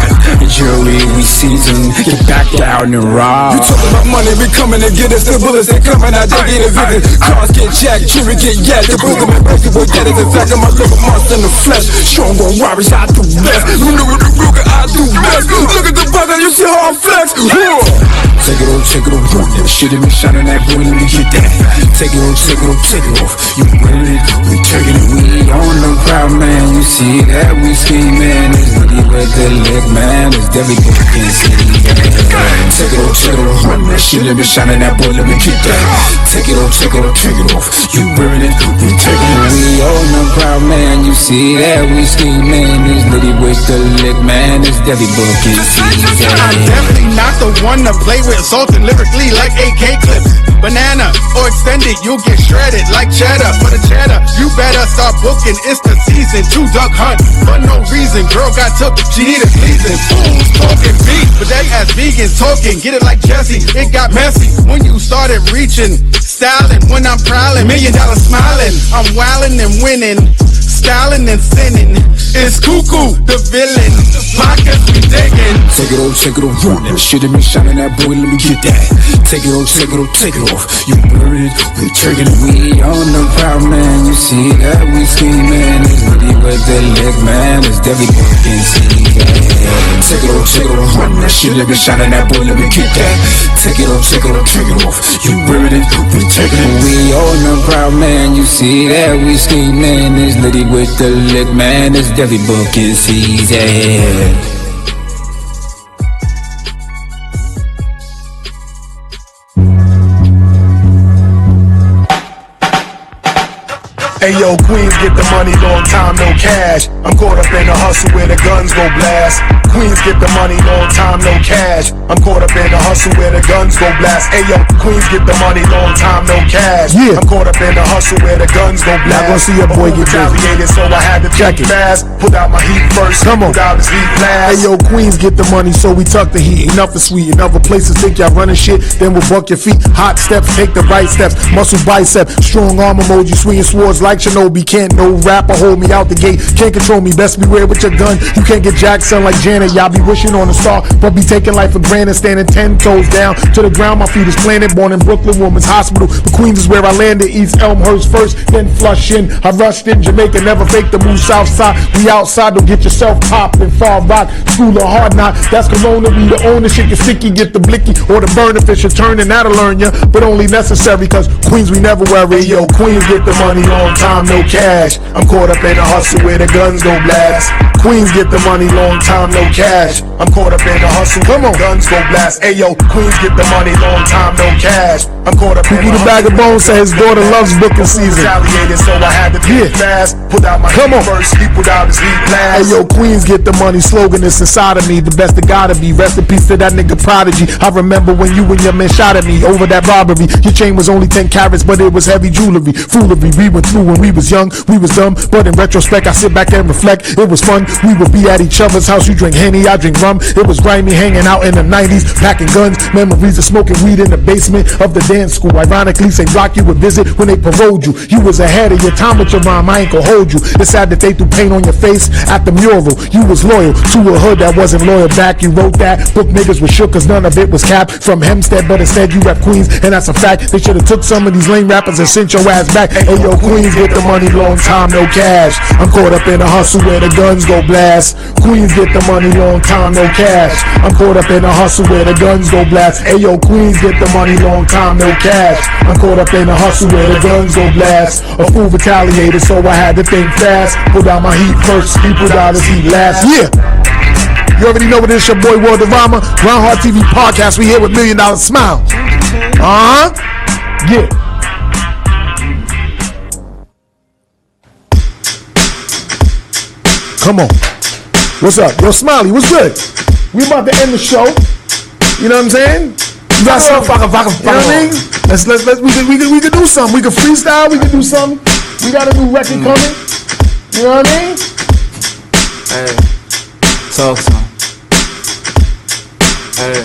Jury, we season, get back down and rob. You talk about money, we coming to get us. The bullets, they coming out, they get a visit. Cars get jacked, jury get yacked. The bullet, man, basketball, get it. In fact, I'm a little monster in the flesh. Strong on robberies, I do best. Look at the Ruger, I do best. Look at the brother, you see how I flex. Take it off, run that shit in me, shining that boy, let me get that. Take it off, you ready, we taking it, we on the crowd, man. You see that, we scheming, it's really with the lick, man. It's deadly fucking season. Take it off, run that shit in me, shining that boy, let me get that. Take it off, you ready, we taking it, we on the crowd, man. You see that, we scheming, it's really with the lick, man. It's deadly fucking season. I'm definitely not the one to play with, assaulting lyrically like AK clips. Banana or extended, you'll get shredded like cheddar. For the cheddar, you better start booking. It's the season to duck hunt for no reason. Girl got took, she needed pleasing. Fools talking beef, but they as vegans talking. Get it like Jesse, it got messy when you started reaching. Styling when I'm prowling, $1 million smiling. I'm wildin' and winning, styling and sinning. It's Cuckoo, the villain. Pockets we digging. Take it off, run that shit in me, shining that boy, let me get that. Take it off, you heard it, we trigger it, we on the crowd, man. You see that, we scheming, it's really with the lick, man. It's deadly fucking season. Take it off, run that shit in me, shining that boy, let me get that. Take it off, you heard it, we trigger it, we on the crowd, man. You see that, we scheming, it's really with the lick, man. It's deadly fucking season. Hey yo, Queens get the money, long time no cash. I'm caught up in the hustle where the guns go blast. Queens get the money, long time no cash. I'm caught up in the hustle where the guns go blast. Hey yo, Queens get the money, long time no cash. Yeah, I'm caught up in the hustle where the guns go blast. Not gonna see your boy get retaliated, so I had to check it fast. Put out my heat first, come on, put out his heat last. Hey yo, Queens get the money, so we tuck the heat. Enough is sweet, in other places think y'all running shit, then we'll buck your feet. Hot steps, take the right steps, muscle bicep, strong arm emoji, swinging swords like Shinobi. Can't no rapper hold me out the gate, can't control me, best beware with your gun. You can't get Jackson like Janet, y'all be wishing on a star, but be taking life for granted, standing 10 toes down to the ground. My feet is planted, born in Brooklyn Women's Hospital, but Queens is where I landed. East Elmhurst first, then Flushing. I rushed in Jamaica, never fake the move south side. We outside, don't get yourself popped in Far Rock, School of Hard Knock. That's Corona, we the owner, shit get sticky, get the blicky or the burner fish turning, that'll learn ya, but only necessary, cause Queens we never worry. Yo, Queens get the money, on time, no cash. I'm caught up in the hustle where the guns go blast. Queens get the money, long time, no cash. I'm caught up in the hustle, come on, guns go blast. Hey yo, Queens get the money, long time, no cash. I'm caught up in the bag of bones, say his daughter loves booking season. Retaliated, so I had to get fast. Put out my heat first, he put out his heat last. Hey yo, Queens get the money, slogan is inside of me, the best it gotta be. Rest in peace to that nigga Prodigy. I remember when you and your man shot at me over that robbery. Your chain was only 10 carats, but it was heavy jewelry. Foolery, we went through when we was young, we was dumb, but in retrospect I sit back and reflect. It was fun, we would be at each other's house. You drink Henny, I drink rum. It was grimy, hanging out in the 90s, packing guns. Memories of smoking weed in the basement of the dance school. Ironically, same block you would visit when they paroled you. You was ahead of your time with your rhyme, I ain't gonna hold you. It's sad that they threw paint on your face at the mural. You was loyal to a hood that wasn't loyal back. You wrote that book, niggas was shook cause none of it was capped from Hempstead, but instead you rep Queens, and that's a fact. They should've took some of these lame rappers and sent your ass back. Hey yo, Queens get the money, long time, no cash. I'm caught up in a hustle where the guns go blast. Queens get the money, long time, no cash. I'm caught up in a hustle where the guns go blast. Hey yo, Queens get the money, long time, no cash. I'm caught up in a hustle where the guns go blast. A fool retaliated, so I had to think fast. Put out my heat first, he put out his heat last. Yeah. You already know what it is, your boy Worldarama. Grindhard TV Podcast. We here with $1 Million Smiles. Yeah. Come on. What's up? Yo, Smiley, what's good? We about to end the show. You know what I'm saying? You got something? You know what I mean? We can do something. We can freestyle. We can do something. We got a new record coming. You know what I mean? Hey, talk to him. Hey.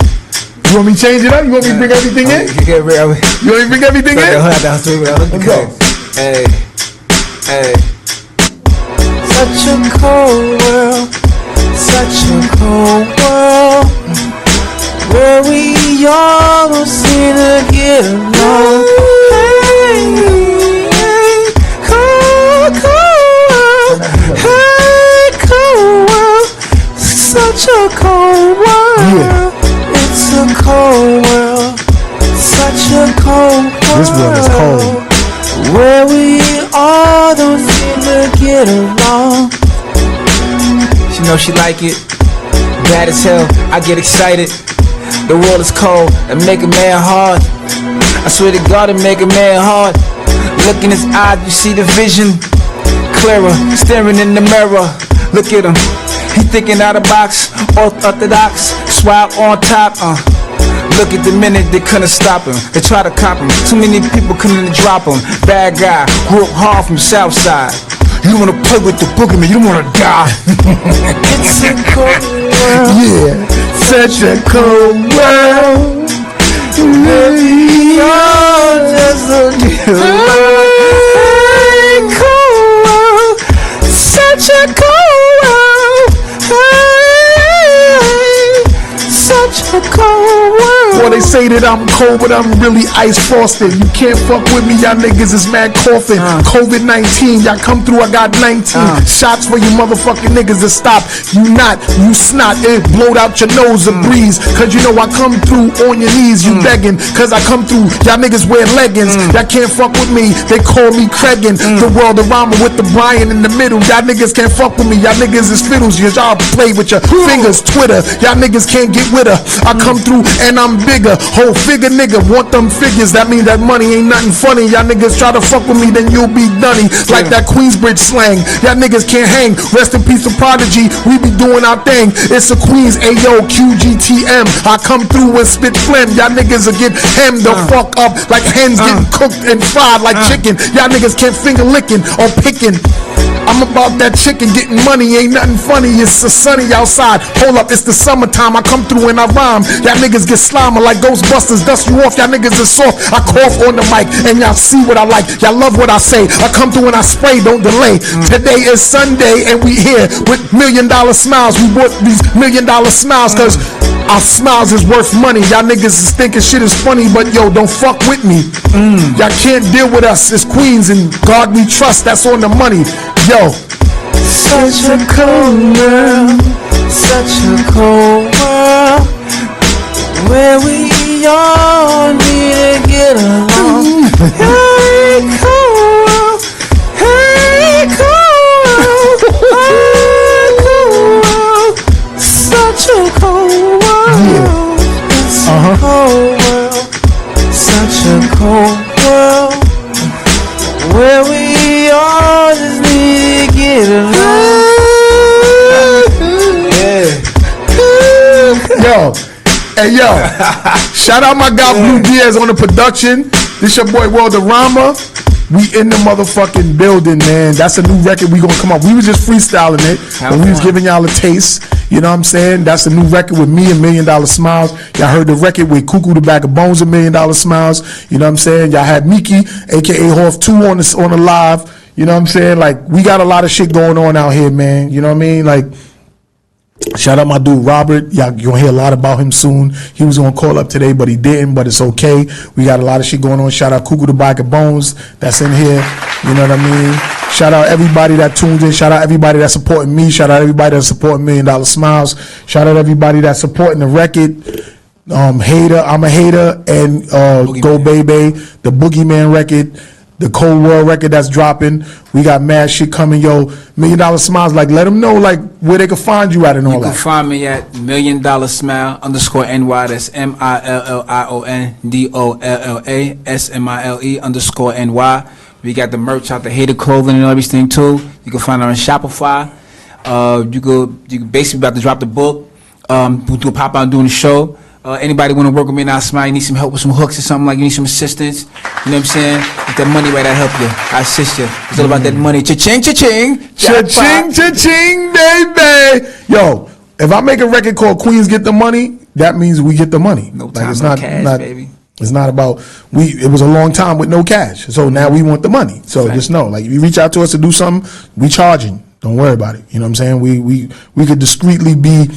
You want me to change it up? You want me to bring everything in? You want me to bring everything in? Let's go. Hey, hey. Such a cold world, such a cold world, where we all don't seem to get along. Hey, hey, cold, cold world, hey, cold world, such a cold world. Yeah. It's a cold world, such a cold world. This world is cold. Where we all don't seem to get along. She know she like it. Bad as hell, I get excited. The world is cold and make a man hard. I swear to God, it make a man hard. Look in his eyes, you see the vision clearer. Staring in the mirror, look at him. He thinking out of box, orthodox, swab on top. Look at the minute, they couldn't stop him. They try to cop him. Too many people couldn't drop him. Bad guy, grew up hard from Southside. You don't wanna play with the boogeyman, you don't wanna die. It's a cold world. Yeah, such a cold world. Maybe all just a little hey, cold world. Such a cold world. Hey, such a cold world. Well, they say that I'm cold, but I'm really ice frosted. You can't fuck with me, y'all niggas is mad coughing. COVID-19, y'all come through, I got 19 shots for you motherfucking niggas to stop. You not, you snot, it blowed out your nose a breeze. Cause you know I come through on your knees, you begging. Cause I come through, y'all niggas wear leggings. Y'all can't fuck with me, they call me Creggin. The Worldarama with the Brian in the middle. Y'all niggas can't fuck with me, y'all niggas is fiddles. Y'all play with your fingers, Twitter. Y'all niggas can't get with her. I come through and I'm bigger, whole figure nigga, want them figures. That mean that money ain't nothing funny. Y'all niggas try to fuck with me, then you'll be dunny. Like that Queensbridge slang, y'all niggas can't hang. Rest in peace to Prodigy, we be doing our thing. It's a Queens, Ayo, QGTM. I come through and spit phlegm. Y'all niggas will get hemmed the fuck up like hens getting cooked and fried like chicken. Y'all niggas can't finger licking or picking. I'm about that chicken getting money, ain't nothing funny. It's a sunny outside. Hold up, it's the summertime. I come through and I rhyme. Y'all niggas get slimy like Ghostbusters, dust you off. Y'all niggas is soft. I cough on the mic and y'all see what I like. Y'all love what I say. I come through and I spray, don't delay. Today is Sunday and we here with $1 Million Smiles. We bought these $1 Million Smiles cause our smiles is worth money. Y'all niggas is thinking shit is funny, but yo, don't fuck with me. Y'all can't deal with us. It's Queens and God we trust. That's on the money. Yo. Such a cold world, such a cold world, where we all need to get along. Hey, cold world, hey, cold world, hey, cold world, such a cold world. It's a cold world, such a cold world, where we all just need to get along. Yo, hey yo, shout out my guy Blue Diaz on the production. This your boy Worldarama. We in the motherfucking building, man. That's a new record we gonna come up. We was just freestyling it, and we was giving y'all a taste. You know what I'm saying? That's a new record with me and $1 Million Smiles. Y'all heard the record with Cuckoo the Bag of Bones and $1 Million Smiles. You know what I'm saying? Y'all had Miki, aka HOTH2 on the live. You know what I'm saying? Like, we got a lot of shit going on out here, man. You know what I mean? Like, shout out my dude Robert. Y'all gonna hear a lot about him soon. He was gonna call up today, but he didn't. But it's okay. We got a lot of shit going on. Shout out Cuckoo the Bag of Bones that's in here. You know what I mean? Shout out everybody that tuned in. Shout out everybody that's supporting me. Shout out everybody that's supporting $1 Million Smiles. Shout out everybody that's supporting the record. Hater, I'm a Hater, and Go Baby, the Boogeyman record. the Cold World record that's dropping. We got mad shit coming, yo. $1 Million Smiles, like let them know like where they can find you at and all that. You can find me at $1 Million Smile _NY. That's MILLIONDOLLA_SMILE_NY. We got the merch out, the Hater clothing and everything too. You can find it on Shopify. You could basically about to drop the book. We'll do a pop out doing the show. Anybody want to work with me now, Smile, you need some help with some hooks or something, like you need some assistance, you know what I'm saying? If that money right, I help you, I assist you. It's all about that money. Cha-ching, cha-ching. Cha-ching, cha-ching, baby. Yo, if I make a record called Queens Get the Money, that means we get the money. No time, it's not cash, baby. It's not about, it was a long time with no cash. So now we want the money. So just know, like if you reach out to us to do something, we charging. Don't worry about it. You know what I'm saying? We could discreetly be,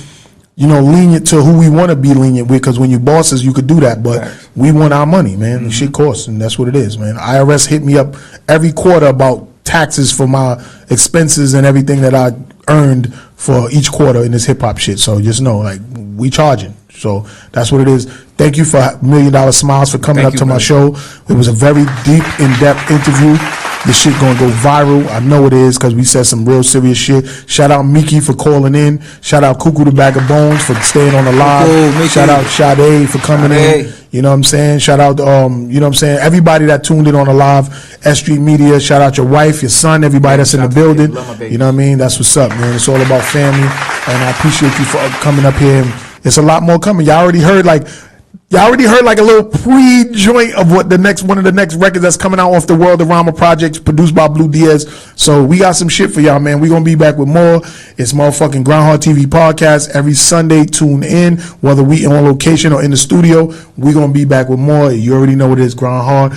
lenient to who we want to be lenient with, because when you bosses, you could do that, but we want our money, man. The shit costs, and that's what it is, man. IRS hit me up every quarter about taxes for my expenses and everything that I earned for each quarter in this hip-hop shit. So just know, like, we charging. So that's what it is. Thank you for $1 Million Smiles for coming up to my show. It was a very deep, in-depth interview. This shit gonna go viral. I know it is, because we said some real serious shit. Shout out Miki for calling in. Shout out Cuckoo the Bag of Bones for staying on the live. Shout out Sade for coming in. You know what I'm saying? Shout out, everybody that tuned in on the live. S Street Media. Shout out your wife, your son, everybody that's in the building. You know what I mean? That's what's up, man. It's all about family, and I appreciate you for coming up here. And it's a lot more coming. Y'all already heard like a little pre-joint of one of the next records that's coming out off the World of Rama projects produced by Blue Diaz. So we got some shit for y'all, man. We gonna be back with more. It's motherfucking Grindhard TV podcast every Sunday. Tune in, whether we on location or in the studio. We gonna be back with more. You already know what it is, Grindhard.